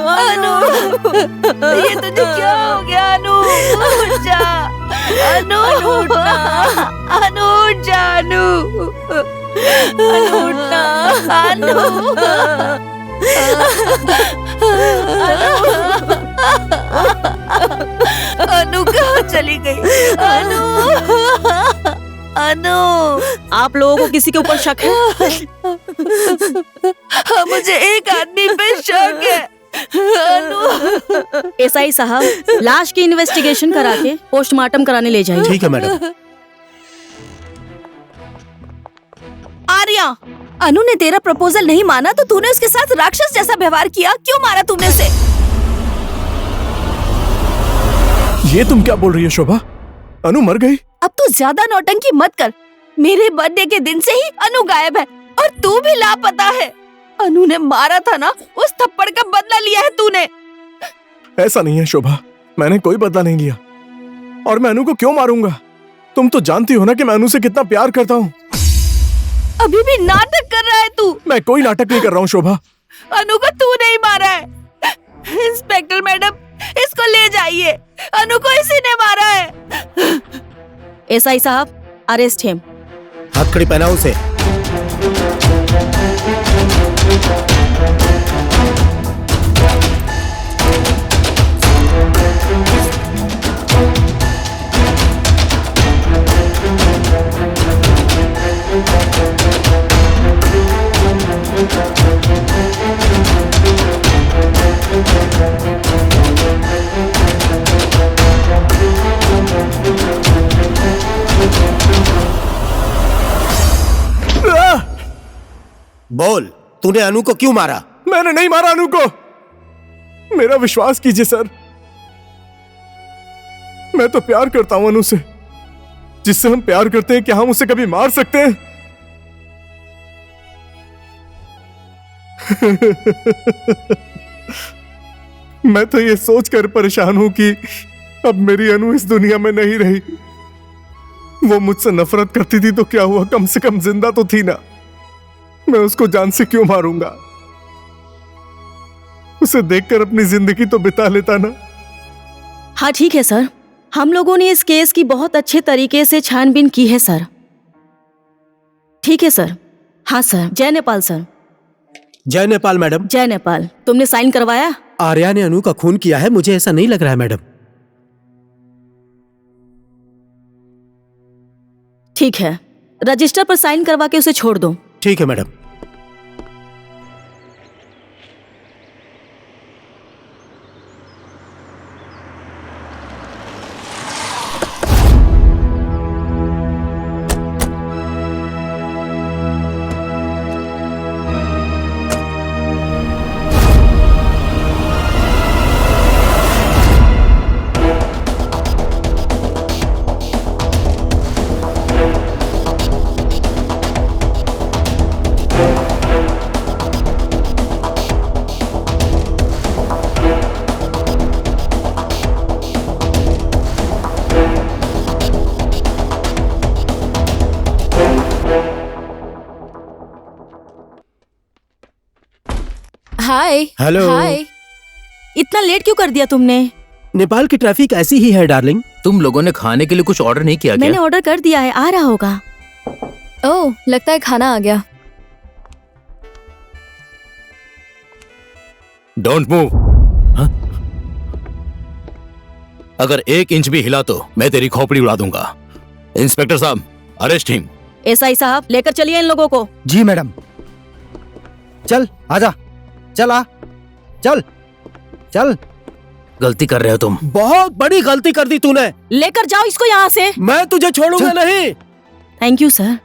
S7: अनु, ये तुझे क्या हो गया अनु? उठ जा अनु, उठना अनु, उठ जा अनु, उठना अनु, अनु कहाँ चली गई? अनु, अनु,
S10: आप लोगों को किसी के ऊपर शक है?
S7: मुझे एक आदमी पे शक है। अनु।
S10: एसआई साहब, लाश की इन्वेस्टिगेशन करा के पोस्टमार्टम कराने ले जाइए।
S3: ठीक है मैडम।
S7: आर्या, अनु ने तेरा प्रपोजल नहीं माना तो तूने उसके साथ राक्षस जैसा व्यवहार किया। क्यों मारा तूने उसे?
S13: ये तुम क्या बोल रही है शोभा? अनु मर गई?
S7: अब तू ज्यादा नौटंकी मत कर। मेरे बर्थडे के दिन से ही अनु गायब है और तू भी लापता है। अनु ने मारा था ना, उस थप्पड़ का बदला लिया है तूने।
S13: ऐसा नहीं है शोभा, मैंने कोई बदला नहीं लिया। और मैं अनु को क्यों मारूंगा? तुम तो जानती हो ना कि मैं अनु से कितना प्यार करता हूँ।
S7: अभी भी नाटक कर रहा है तू।
S13: मैं कोई नाटक नहीं कर रहा हूँ शोभा।
S7: अनु को तू नहीं मारा है। इंस्पेक्टर मैडम, इसको ले जाइए। अनु को इसी ने मारा है।
S10: एसआई साहब, अरेस्ट हिम।
S3: हथकड़ी पहनाओ उसे। बोल, तूने अनु को क्यों मारा?
S13: मैंने नहीं मारा अनु को। मेरा विश्वास कीजिए सर, मैं तो प्यार करता हूं अनु से। जिससे हम प्यार करते हैं, क्या हम उसे कभी मार सकते हैं? मैं तो ये सोचकर परेशान हूं कि अब मेरी अनु इस दुनिया में नहीं रही। वो मुझसे नफरत करती थी तो क्या हुआ, कम से कम जिंदा तो थी ना। मैं उसको जान से क्यों मारूंगा? उसे देखकर अपनी जिंदगी तो बिता लेता ना।
S10: हाँ ठीक है सर, हम लोगों ने इस केस की बहुत अच्छे तरीके से छानबीन की है सर। ठीक है सर। हाँ सर। जय नेपाल सर।
S3: जय नेपाल मैडम।
S10: जय नेपाल। तुमने साइन करवाया?
S3: आर्या ने अनु का खून किया है, मुझे ऐसा नहीं लग रहा है मैडम।
S10: ठीक है, रजिस्टर पर साइन करवा के उसे छोड़ दो।
S3: ठीक है मैडम।
S6: हाय।
S3: हेलो।
S6: हाय।
S10: इतना लेट क्यों कर दिया तुमने?
S3: नेपाल की ट्रैफिक ऐसी ही है डार्लिंग।
S1: तुम लोगों ने खाने के लिए कुछ ऑर्डर नहीं किया
S10: मैंने
S1: क्या?
S10: ऑर्डर कर दिया है, आ रहा होगा।
S6: ओह, लगता है खाना आ गया।
S5: Don't move. अगर 1 इंच भी हिला तो मैं तेरी खोपड़ी उड़ा दूंगा। इंस्पेक्टर साहब, अरेस्ट हिम।
S10: एसआई साहब, लेकर चलिए इन लोगों को।
S12: जी मैडम। चल आजा, चल आ, चल चल।
S1: गलती कर रहे हो तुम।
S3: बहुत बड़ी गलती कर दी तूने।
S10: लेकर जाओ इसको यहाँ से।
S3: मैं तुझे छोड़ूंगा नहीं।
S10: Thank you sir.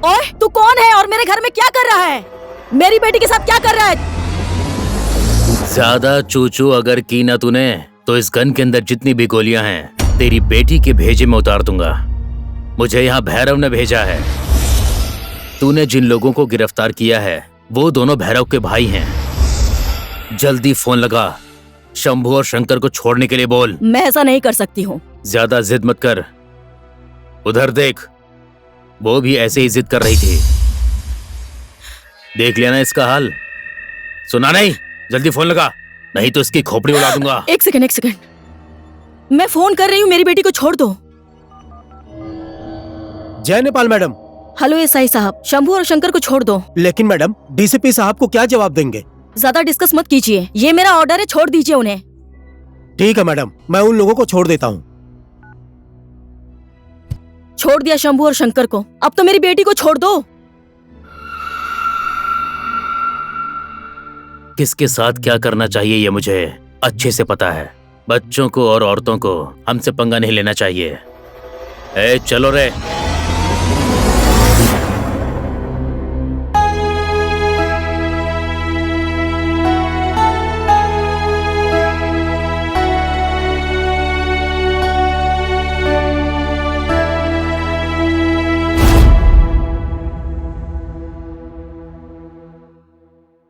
S10: ओए, तू कौन है और मेरे घर में क्या कर रहा है? मेरी बेटी के साथ क्या कर रहा है?
S1: ज्यादा चूचू अगर की ना तूने तो इस गन के अंदर जितनी भी गोलियां हैं तेरी बेटी के भेजे में उतार दूंगा। मुझे यहाँ भैरव ने भेजा है। तूने जिन लोगों को गिरफ्तार किया है वो दोनों भैरव के भाई हैं। जल्दी फोन लगा, शंभू और शंकर को छोड़ने के लिए बोल।
S10: मैं ऐसा नहीं कर सकती हूँ।
S1: ज्यादा जिद मत कर। उधर देख, वो भी ऐसे ही जिद कर रही थी। देख लिया ना इसका हाल? सुना नहीं? जल्दी फोन लगा, नहीं तो इसकी खोपड़ी उड़ा दूंगा।
S10: एक सेकंड। मैं फोन कर रही हूँ, मेरी बेटी को छोड़ दो।
S3: जय नेपाल मैडम।
S10: हेलो एसआई साहब, शंभू और शंकर को छोड़ दो।
S3: लेकिन मैडम, डीसीपी साहब को क्या जवाब देंगे?
S10: ज्यादा डिस्कस मत कीजिए, ये मेरा ऑर्डर है, छोड़ दीजिए उन्हें।
S3: ठीक है मैडम, मैं उन लोगों को छोड़ देता हूँ।
S10: छोड़ दिया शंभू और शंकर को, अब तो मेरी बेटी को छोड़ दो।
S1: किसके साथ क्या करना चाहिए ये मुझे अच्छे से पता है। बच्चों को और औरतों को हमसे पंगा नहीं लेना चाहिए। ए, चलो रे।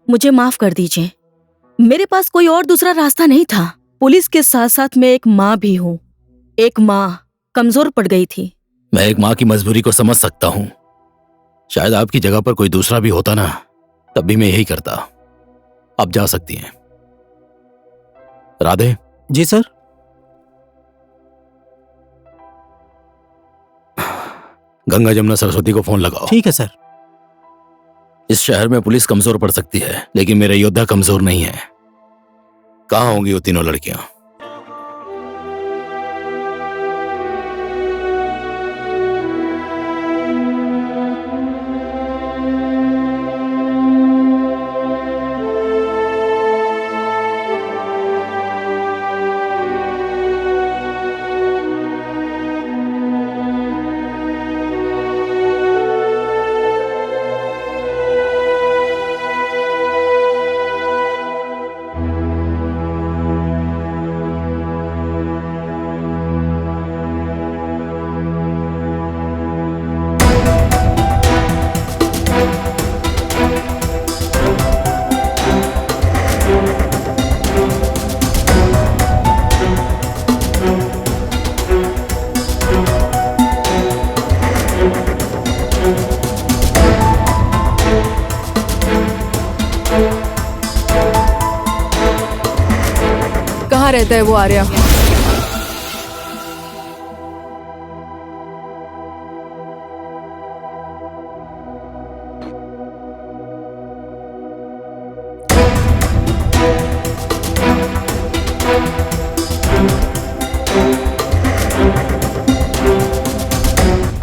S10: मुझे माफ कर दीजिए, मेरे पास कोई और दूसरा रास्ता नहीं था। पुलिस के साथ साथ मैं एक माँ भी हूँ। एक माँ कमजोर पड़ गई थी।
S5: मैं एक माँ की मजबूरी को समझ सकता हूँ। शायद आपकी जगह पर कोई दूसरा भी होता ना, तब भी मैं यही करता। आप जा सकती हैं। राधे।
S3: जी सर।
S5: गंगा जमुना सरस्वती को फोन लगाओ।
S3: ठीक है सर।
S5: इस शहर में पुलिस कमजोर पड़ सकती है, लेकिन मेरे योद्धा कमजोर नहीं है। कहाँ होंगी वो तीनों लड़कियां?
S6: रहता है वो आर्या?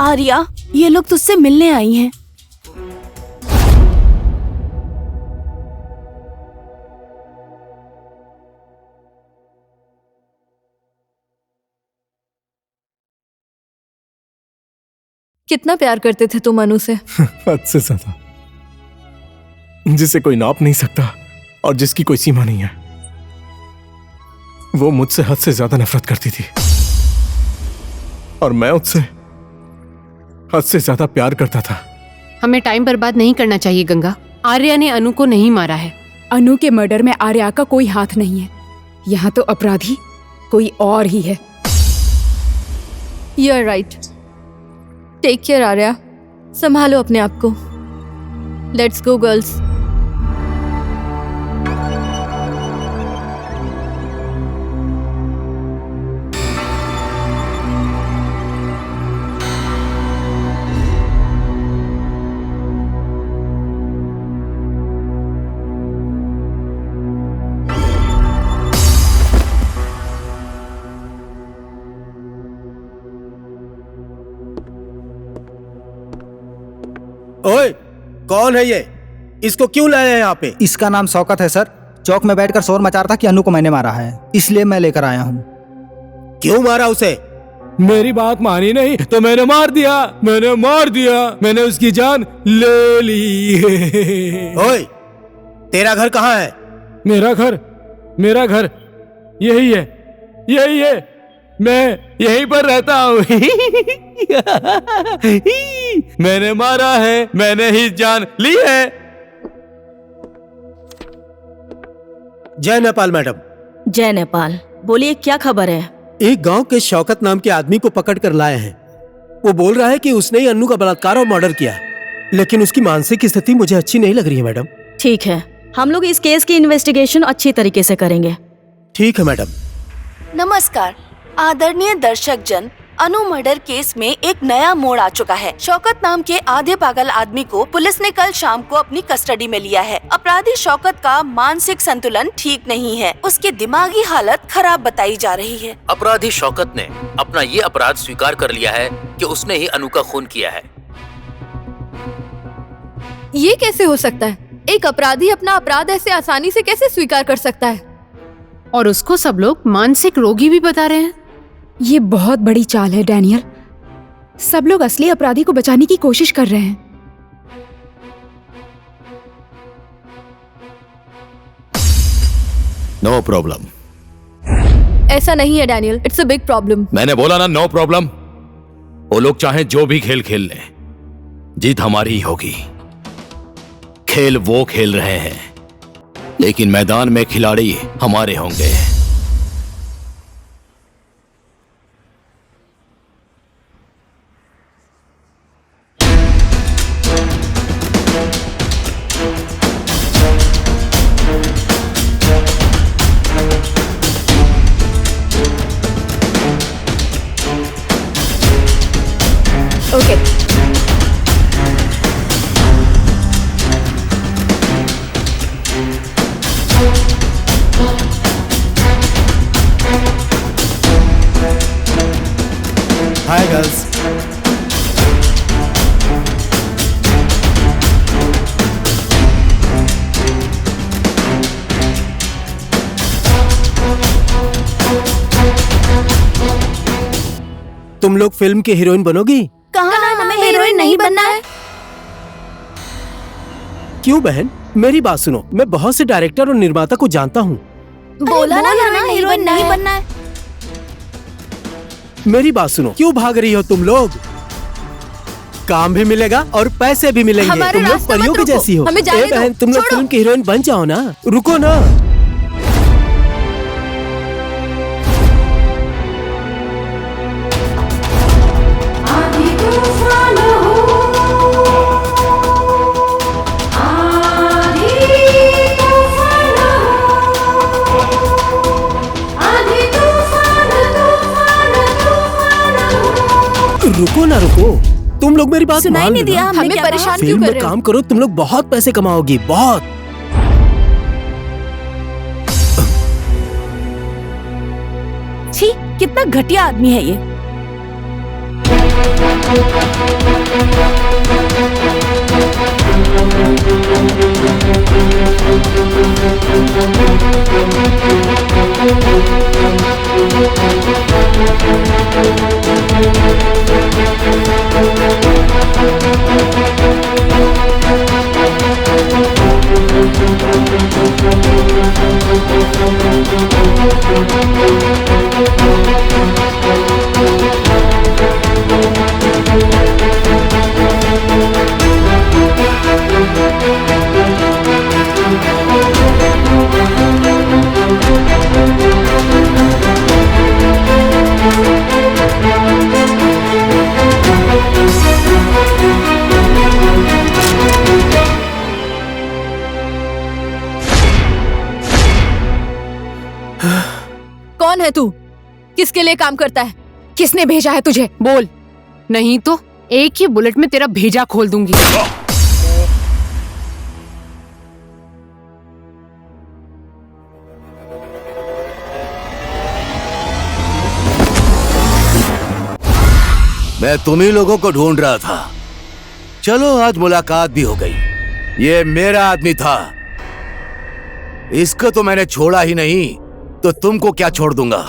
S7: आर्या, ये लोग तुझसे मिलने आई हैं।
S6: कितना प्यार करते थे तुम अनु से?
S13: हद से ज्यादा, जिसे कोई नाप नहीं सकता और जिसकी कोई सीमा नहीं है। वो मुझसे हद से ज्यादा नफरत करती थी और मैं उससे हद से ज्यादा प्यार करता था।
S11: हमें टाइम बर्बाद नहीं करना चाहिए गंगा। आर्या ने अनु को नहीं मारा है।
S8: अनु के मर्डर में आर्या का कोई हाथ नहीं है। यहाँ तो अपराधी कोई और ही है।
S6: You are right. Take care Arya, संभालो अपने आप को। Let's go girls.
S3: ओए, कौन है ये? इसको क्यों लाया है यहाँ पे?
S12: इसका नाम शौकत है सर। चौक में बैठकर शोर मचा रहा था कि अनु को मैंने मारा है, इसलिए मैं लेकर आया हूँ।
S3: क्यों मारा उसे?
S9: मेरी बात मानी नहीं तो मैंने मार दिया। मैंने उसकी जान ले ली।
S3: ओए, तेरा घर कहाँ है?
S9: मेरा घर यही है। मैं यहीं पर रहता हूँ। मैंने मारा है, मैंने ही जान ली है।
S3: जय नेपाल मैडम।
S10: जय नेपाल। बोलिए, क्या खबर है?
S3: एक गांव के शौकत नाम के आदमी को पकड़ कर लाए हैं। वो बोल रहा है कि उसने ही अन्नू का बलात्कार और मर्डर किया, लेकिन उसकी मानसिक स्थिति मुझे अच्छी नहीं लग रही है मैडम।
S10: ठीक है, हम लोग इस केस की इन्वेस्टिगेशन अच्छी तरीके से करेंगे।
S3: ठीक है मैडम।
S7: नमस्कार आदरणीय दर्शक जन, अनु मर्डर केस में एक नया मोड़ आ चुका है। शौकत नाम के आधे पागल आदमी को पुलिस ने कल शाम को अपनी कस्टडी में लिया है। अपराधी शौकत का मानसिक संतुलन ठीक नहीं है, उसकी दिमागी हालत खराब बताई जा रही है।
S1: अपराधी शौकत ने अपना ये अपराध स्वीकार कर लिया है कि उसने ही अनु का खून किया है।
S6: ये कैसे हो सकता है? एक अपराधी अपना अपराध ऐसे आसानी से कैसे स्वीकार कर सकता है?
S11: और उसको सब लोग मानसिक रोगी भी बता रहे हैं।
S8: ये बहुत बड़ी चाल है डैनियल। सब लोग असली अपराधी को बचाने की कोशिश कर रहे हैं।
S5: No problem.
S6: ऐसा नहीं है Daniel, it's a big problem.
S5: मैंने बोला ना, नो प्रॉब्लम। वो लोग चाहे जो भी खेल खेल लें, जीत हमारी ही होगी। खेल वो खेल रहे हैं, लेकिन मैदान में खिलाड़ी हमारे होंगे।
S6: ओके।
S3: Hi girls. तुम लोग फिल्म की हीरोइन बनोगी?
S7: कहाँ हमें हीरोइन नहीं बनना है।
S3: क्यों बहन, मेरी बात सुनो। मैं बहुत से डायरेक्टर और निर्माता को जानता हूँ।
S7: बोला ना हीरोइन नहीं बनना है।
S3: मेरी बात सुनो, क्यों भाग रही हो तुम लोग? काम भी मिलेगा और पैसे भी मिलेंगे। तुम लोग परियों के जैसी हो। ए बहन, तुम लोग फिल्म की हीरोइन बन जाओ ना। रुको ना। रुको ना रुको, तुम लोग मेरी बात
S7: सुनाई
S3: मान
S7: नहीं
S3: लो
S7: दिया
S3: ना।
S7: हमने
S6: हमें
S7: क्या
S6: परेशान
S7: कहा?
S6: क्यों
S3: फिल्म
S6: कर
S3: में
S6: रहे हो?
S3: काम करो, तुम लोग बहुत पैसे कमाओगी, बहुत।
S7: छी, कितना घटिया आदमी है ये।
S6: कौन है तू? किसके लिए काम करता है?
S8: किसने भेजा है तुझे? बोल,
S11: नहीं तो एक ही बुलेट में तेरा भेजा खोल दूंगी।
S4: मैं तुम ही लोगों को ढूंढ रहा था। चलो आज मुलाकात भी हो गई। ये मेरा आदमी था, इसको तो मैंने छोड़ा ही नहीं, तो तुमको क्या छोड़ दूंगा।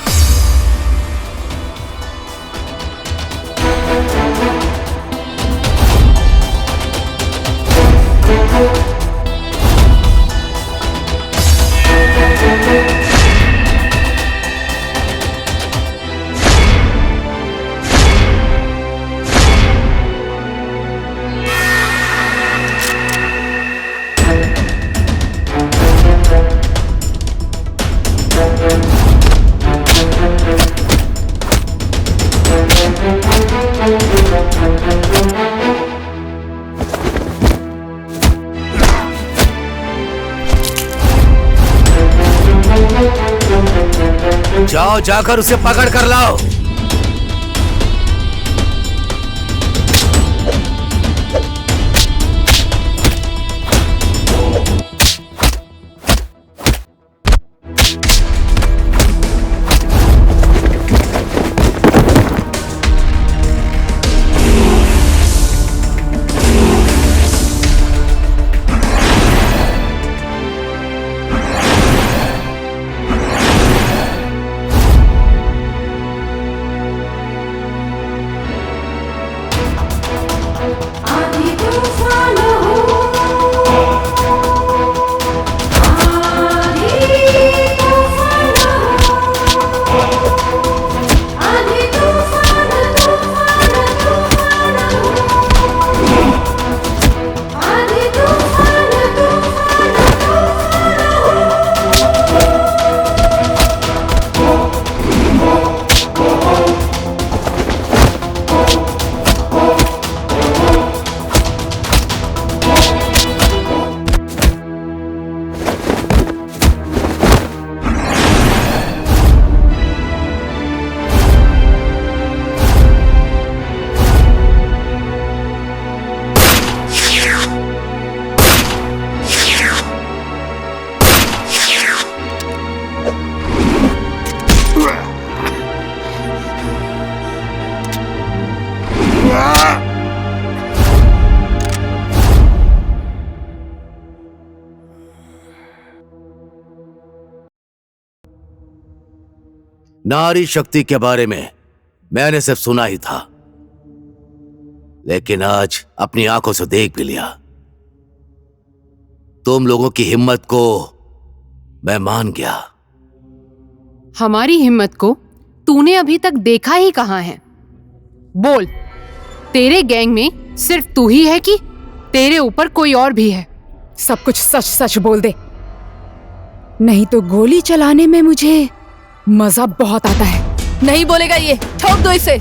S4: जाओ, जाकर उसे पकड़ कर लाओ। नारी शक्ति के बारे में मैंने सिर्फ सुना ही था, लेकिन आज अपनी आंखों से देख भी लिया। तुम लोगों की हिम्मत को मैं मान गया।
S11: हमारी हिम्मत को तूने अभी तक देखा ही कहाँ है? बोल, तेरे गैंग में सिर्फ तू ही है कि तेरे ऊपर कोई और भी है?
S8: सब कुछ सच सच बोल दे, नहीं तो गोली चलाने में मुझे मजा बहुत आता है।
S6: नहीं बोलेगा ये, ठोक दो इसे।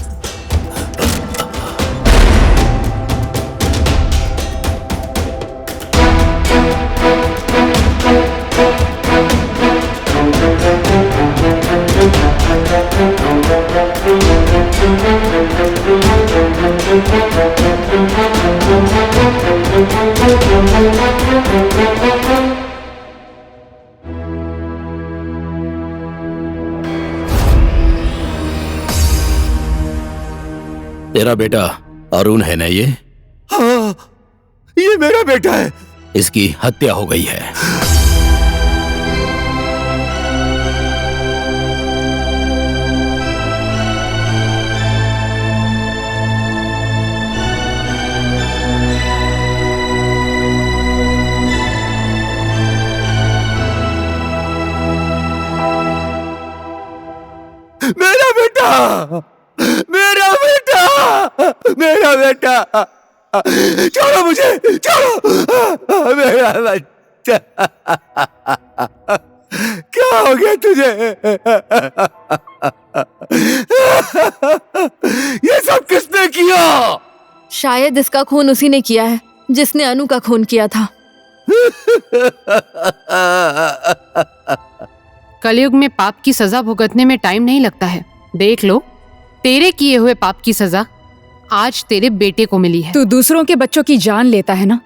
S5: तेरा बेटा अरुण है ना ये?
S4: हाँ, ये मेरा बेटा है।
S5: इसकी हत्या हो गई है।
S4: मेरा बेटा, मेरा बेटा, मेरा बेटा, छोड़ो मुझे, छोड़ो मेरा बच्चा। क्या हो गया तुझे? ये सब किसने किया?
S6: शायद इसका खून उसी ने किया है जिसने अनु का खून किया था।
S11: कलयुग में पाप की सजा भुगतने में टाइम नहीं लगता है। देख लो, तेरे किए हुए पाप की सजा आज तेरे बेटे को मिली है।
S8: तू दूसरों के बच्चों की जान लेता है ना,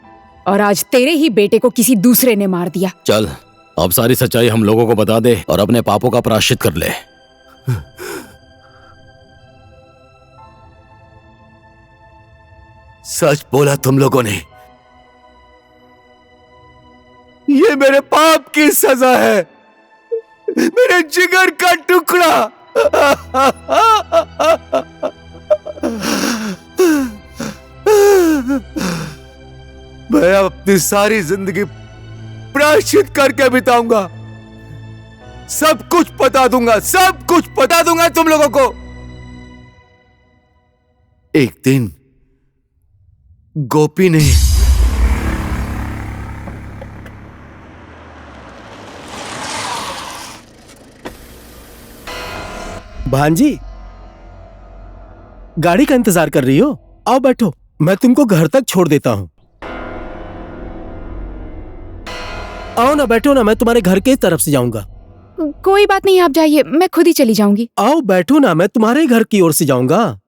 S8: और आज तेरे ही बेटे को किसी दूसरे ने मार दिया।
S5: चल, अब सारी सच्चाई हम लोगों को बता दे और अपने पापों का प्रायश्चित कर ले।
S4: सच बोला तुम लोगों ने। ये मेरे पाप की सजा है, मेरे जिगर का टुकड़ा। मैं अपनी सारी जिंदगी प्रायश्चित करके बिताऊंगा। सब कुछ बता दूंगा, सब कुछ बता दूंगा तुम लोगों को। एक दिन गोपी ने
S3: भांजी, गाड़ी का इंतजार कर रही हो? आओ बैठो, मैं तुमको घर तक छोड़ देता हूँ। आओ ना, बैठो ना, मैं तुम्हारे घर के तरफ से जाऊंगा।
S8: कोई बात नहीं, आप जाइए, मैं खुद ही चली जाऊंगी।
S3: आओ बैठो ना, मैं तुम्हारे घर की ओर से जाऊंगा।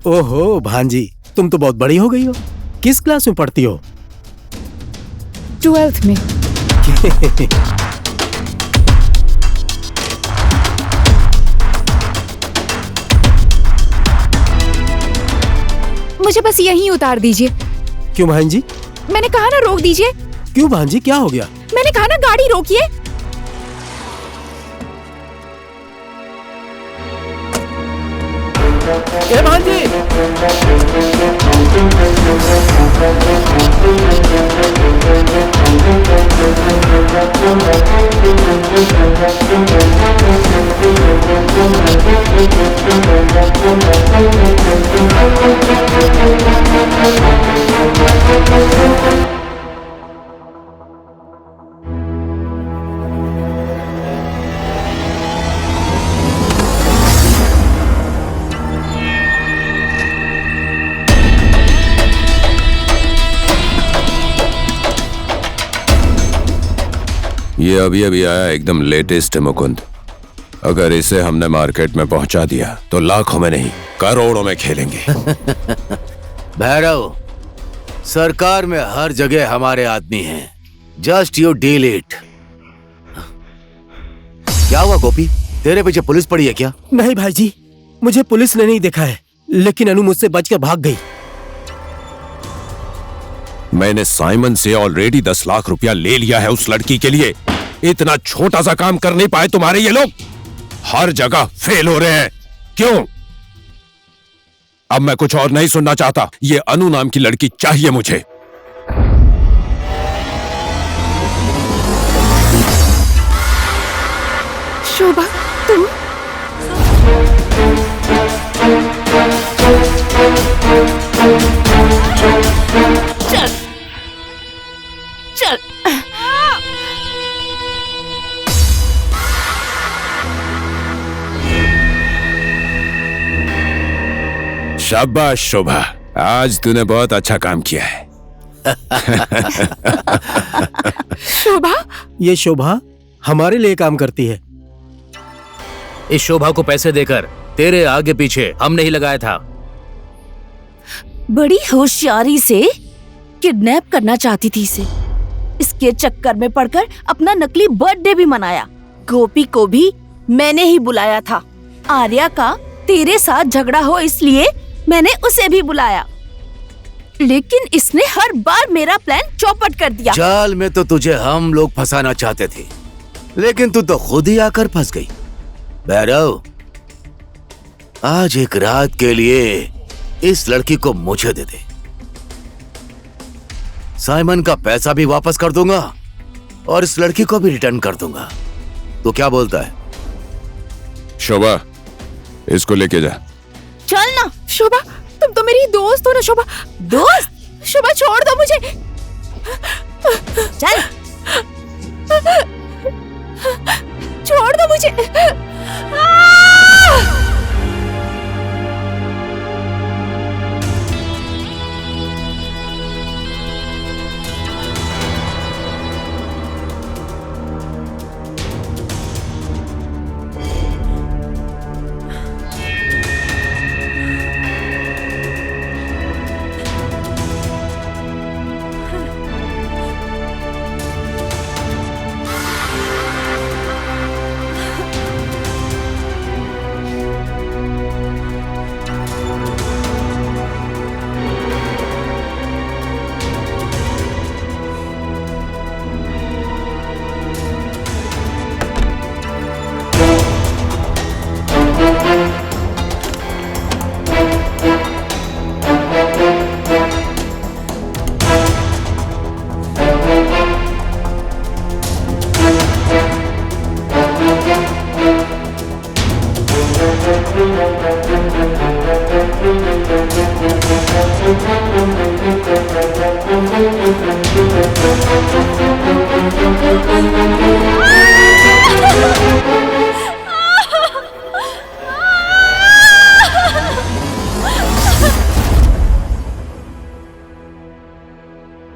S3: ओहो भांजी, तुम तो बहुत बड़ी हो गई हो। किस क्लास में पढ़ती हो?
S8: 12th में। मुझे बस यहीं उतार दीजिए।
S3: क्यों भांजी?
S8: मैंने कहा ना रोक दीजिए।
S3: क्यों भांजी, क्या हो गया?
S8: मैंने कहा ना गाड़ी रोकिए।
S3: ए भांजी!
S2: ये अभी अभी आया, एकदम लेटेस्ट है मुकुंद। अगर इसे हमने मार्केट में पहुंचा दिया तो लाखों में नहीं करोड़ों में खेलेंगे।
S4: भैरव, सरकार में हर जगह हमारे आदमी हैं। Just you deal it. क्या हुआ गोपी, तेरे पीछे पुलिस पड़ी है क्या?
S3: नहीं भाईजी, मुझे पुलिस ने नहीं देखा है, लेकिन अनु मुझसे बचकर भाग गई।
S2: मैंने साइमन से ऑलरेडी 10 लाख रुपया ले लिया है उस लड़की के लिए। इतना छोटा सा काम कर नहीं पाए तुम्हारे ये लोग? हर जगह फेल हो रहे हैं, क्यों? अब मैं कुछ और नहीं सुनना चाहता। ये अनु नाम की लड़की चाहिए मुझे।
S8: शोभा, तुम?
S7: चल चल।
S2: शाबाश शोभा, आज तूने बहुत अच्छा काम किया है।
S8: शोभा?
S3: ये शोभा हमारे लिए काम करती है।
S1: इस शोभा को पैसे देकर तेरे आगे पीछे हमने ही लगाया था।
S7: बड़ी होशियारी से किडनैप करना चाहती थी इसे। इसके चक्कर में पड़कर अपना नकली बर्थडे भी मनाया। गोपी को भी मैंने ही बुलाया था। आर्या का तेरे साथ झगड़ा हो इसलिए मैंने उसे भी बुलाया, लेकिन इसने हर बार मेरा प्लान चौपट कर दिया।
S4: जाल में तो तुझे हम लोग फंसाना चाहते थे, लेकिन तू तो खुद ही आकर फंस गई। भैरव, आज एक रात के लिए इस लड़की को मुझे दे दे। साइमन का पैसा भी वापस कर दूंगा और इस लड़की को भी रिटर्न कर दूंगा। तो क्या बोलता है?
S2: शोभा, इसको लेके जा।
S7: चल ना।
S8: शोभा, तुम तो मेरी दोस्त हो ना। शोभा,
S7: दोस्त?
S8: शोभा छोड़ दो मुझे।
S7: चल।
S8: छोड़ दो मुझे।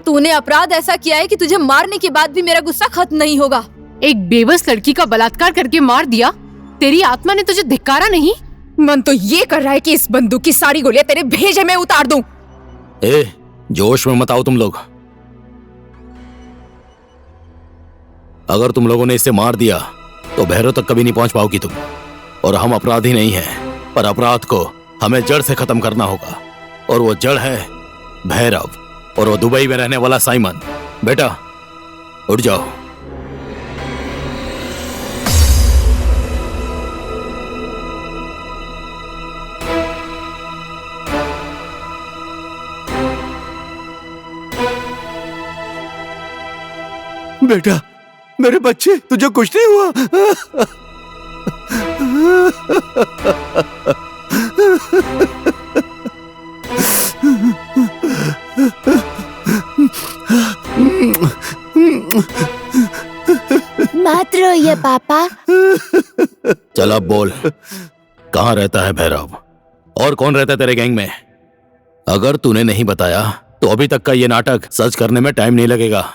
S6: तूने अपराध ऐसा किया है कि तुझे मारने के बाद भी मेरा गुस्सा खत्म नहीं होगा।
S11: एक बेबस लड़की का बलात्कार करके मार दिया। तेरी आत्मा ने तुझे धिक्कारा नहीं?
S8: मन तो ये कर रहा है कि इस बंदूक की सारी गोलियां तेरे भेजे में उतार दूं।
S5: जोश में मत आओ तुम लोग। अगर तुम लोगों ने इसे मार दिया तो भैरव तक कभी नहीं पहुंच पाओगी तुम। और हम अपराधी नहीं हैं, पर अपराध को हमें जड़ से खत्म करना होगा। और वो जड़ है भैरव, और वो दुबई में रहने वाला साइमन। बेटा उठ जाओ।
S4: बेटा, मेरे बच्चे, तुझे कुछ नहीं हुआ?
S14: मत रोइए पापा।
S5: चल अब बोल, कहाँ रहता है भैरव? और कौन रहता है तेरे गैंग में? अगर तूने नहीं बताया तो अभी तक का ये नाटक सच करने में टाइम नहीं लगेगा।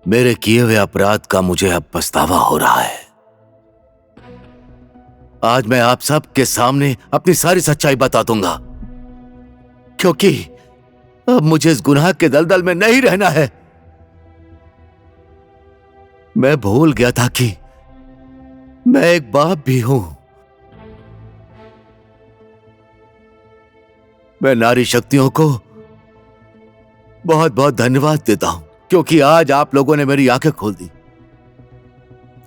S4: मेरे किए हुए अपराध का मुझे अब पछतावा हो रहा है। आज मैं आप सब के सामने अपनी सारी सच्चाई बता दूंगा, क्योंकि अब मुझे इस गुनाह के दलदल में नहीं रहना है। मैं भूल गया था कि मैं एक बाप भी हूं। मैं नारी शक्तियों को बहुत बहुत धन्यवाद देता हूं, क्योंकि आज आप लोगों ने मेरी आंखें खोल दी।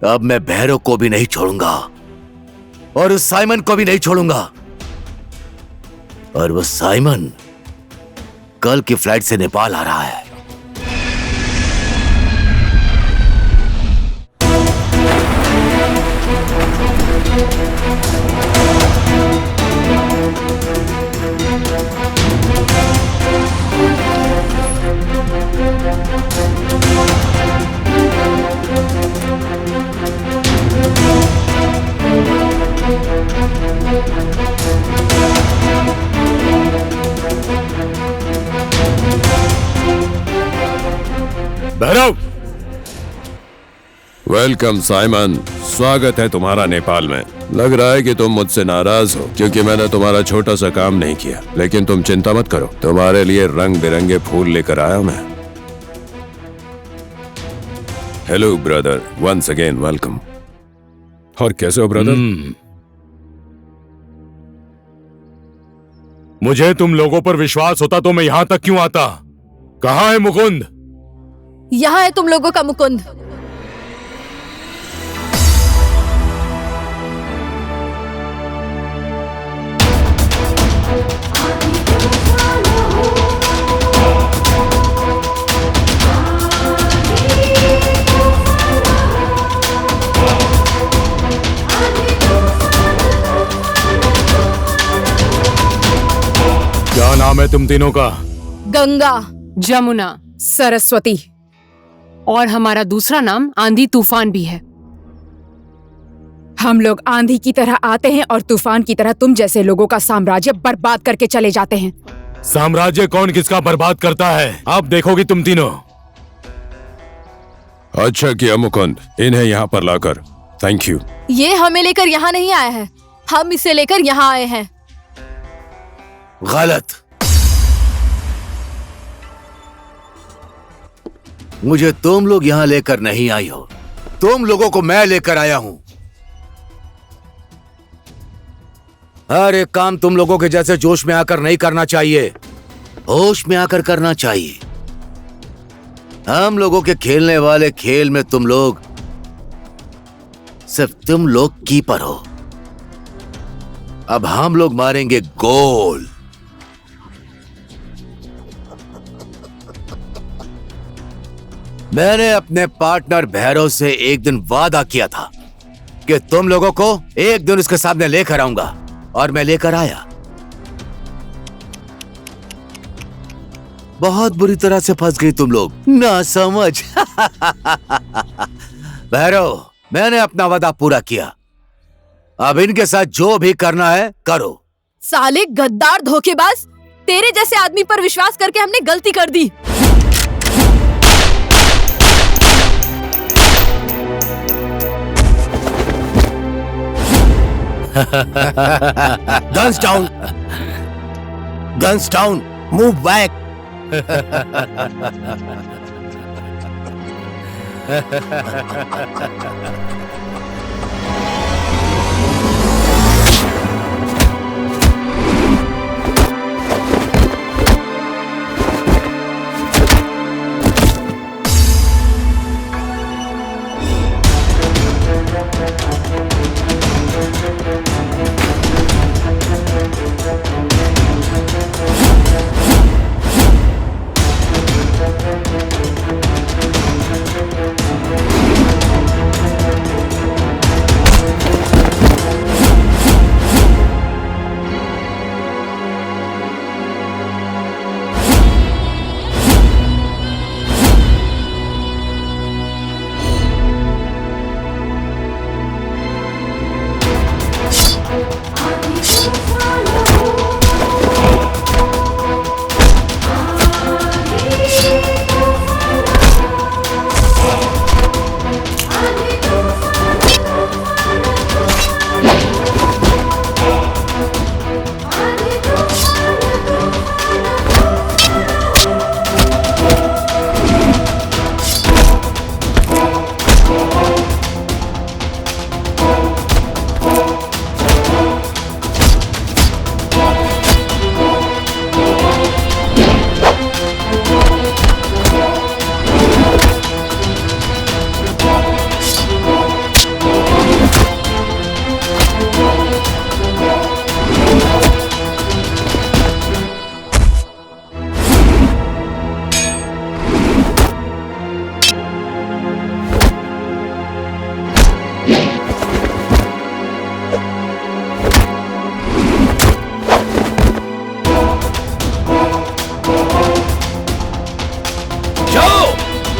S4: अब मैं भैरव को भी नहीं छोड़ूंगा और उस साइमन को भी नहीं छोड़ूंगा। और वो साइमन कल की फ्लाइट से नेपाल आ रहा है।
S2: भैरव! वेलकम साइमन, स्वागत है तुम्हारा नेपाल में। लग रहा है कि तुम मुझसे नाराज हो क्योंकि मैंने तुम्हारा छोटा सा काम नहीं किया, लेकिन तुम चिंता मत करो, तुम्हारे लिए रंग बिरंगे फूल लेकर आया मैं। Hello brother, once again welcome. और कैसे हो ब्रदर?
S9: मुझे तुम लोगों पर विश्वास होता तो मैं यहाँ तक क्यों आता? कहाँ है मुकुंद?
S6: यहाँ है तुम लोगों का मुकुंद।
S9: क्या नाम है तुम तीनों का?
S6: गंगा,
S11: जमुना,
S8: सरस्वती।
S11: और हमारा दूसरा नाम आंधी तूफान भी है।
S8: हम लोग आंधी की तरह आते हैं और तूफान की तरह तुम जैसे लोगों का साम्राज्य बर्बाद करके चले जाते हैं।
S9: साम्राज्य कौन किसका बर्बाद करता है, अब देखोगी तुम तीनों।
S2: अच्छा किया मुकुंद, इन्हें यहाँ पर लाकर। Thank you.
S6: ये हमें लेकर यहाँ नहीं आया है, हम इसे लेकर यहाँ आए हैं।
S4: गलत। मुझे तुम लोग यहां लेकर नहीं आई हो, तुम लोगों को मैं लेकर आया हूं। हर एक काम तुम लोगों के जैसे जोश में आकर नहीं करना चाहिए, होश में आकर करना चाहिए। हम लोगों के खेलने वाले खेल में तुम लोग सिर्फ तुम लोग कीपर हो। अब हम लोग मारेंगे गोल। मैंने अपने पार्टनर भैरव से एक दिन वादा किया था कि तुम लोगों को एक दिन उसके सामने लेकर आऊंगा, और मैं लेकर आया। बहुत बुरी तरह से फंस गई तुम लोग, ना समझ। भैरव, मैंने अपना वादा पूरा किया, अब इनके साथ जो भी करना है करो।
S6: साले गद्दार धोखेबाज, तेरे जैसे आदमी पर विश्वास करके हमने गलती कर दी।
S3: Guns down! Guns down! Move back!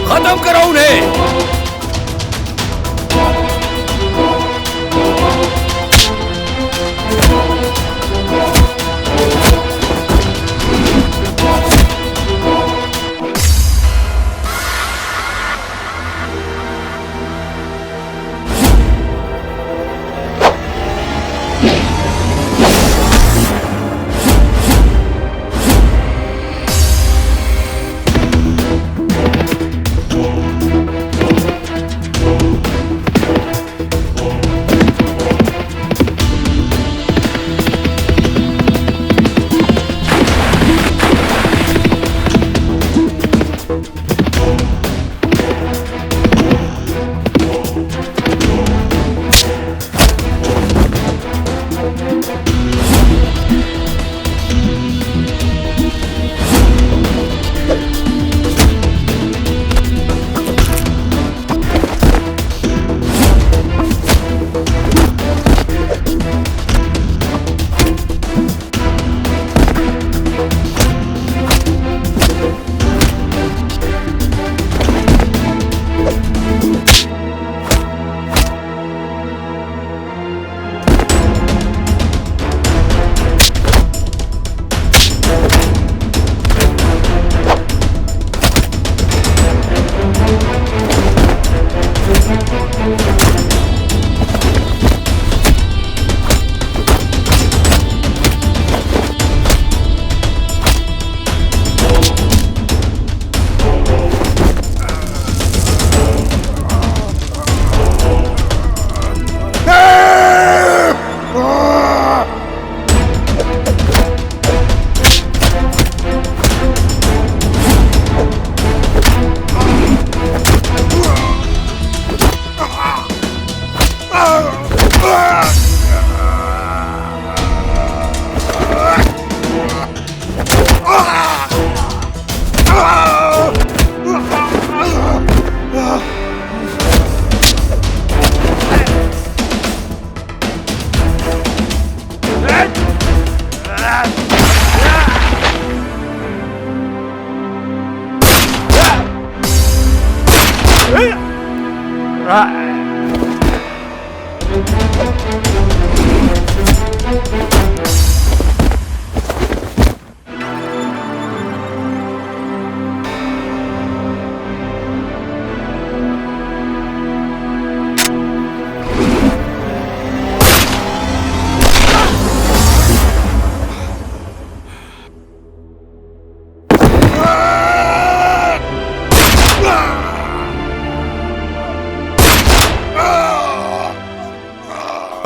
S4: खत्म करो उन्हें।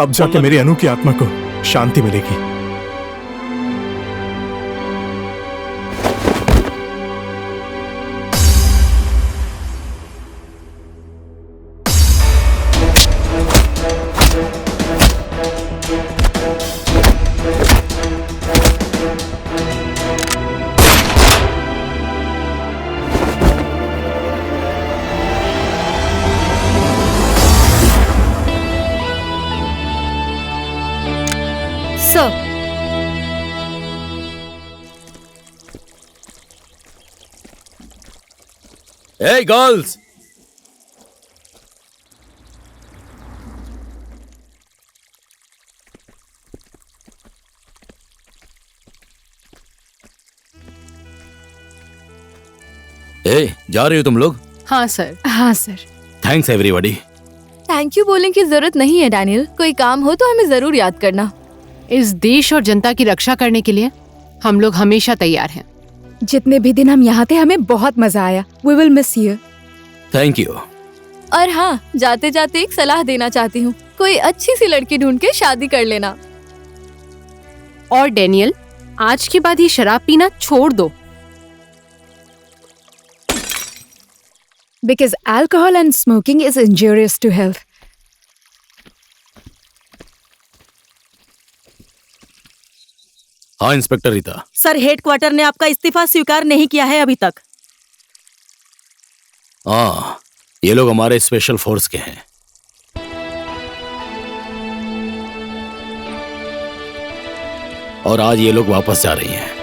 S13: अब जाके मेरी अनु की आत्मा को शांति मिलेगी।
S5: Hey girls! जा रही हो तुम लोग?
S11: हाँ सर।
S8: हाँ sir.
S5: Thanks everybody.
S6: Thank you बोलने की जरूरत नहीं है डैनियल, कोई काम हो तो हमें जरूर याद करना।
S11: इस देश और जनता की रक्षा करने के लिए हम लोग हमेशा तैयार हैं।
S8: जितने भी दिन हम यहाँ थे हमें बहुत मजा आया। We will miss you.
S5: Thank you.
S6: और हाँ, जाते जाते एक सलाह देना चाहती हूँ, कोई अच्छी सी लड़की ढूंढ के शादी कर लेना।
S11: और डैनियल, आज के बाद ये शराब पीना छोड़ दो।
S8: Because alcohol and smoking is injurious to health.
S5: हाँ इंस्पेक्टर रीता।
S10: सर, हेडक्वार्टर ने आपका इस्तीफा स्वीकार नहीं किया है अभी तक।
S5: हाँ, ये लोग हमारे स्पेशल फोर्स के हैं। और आज ये लोग वापस जा रही हैं।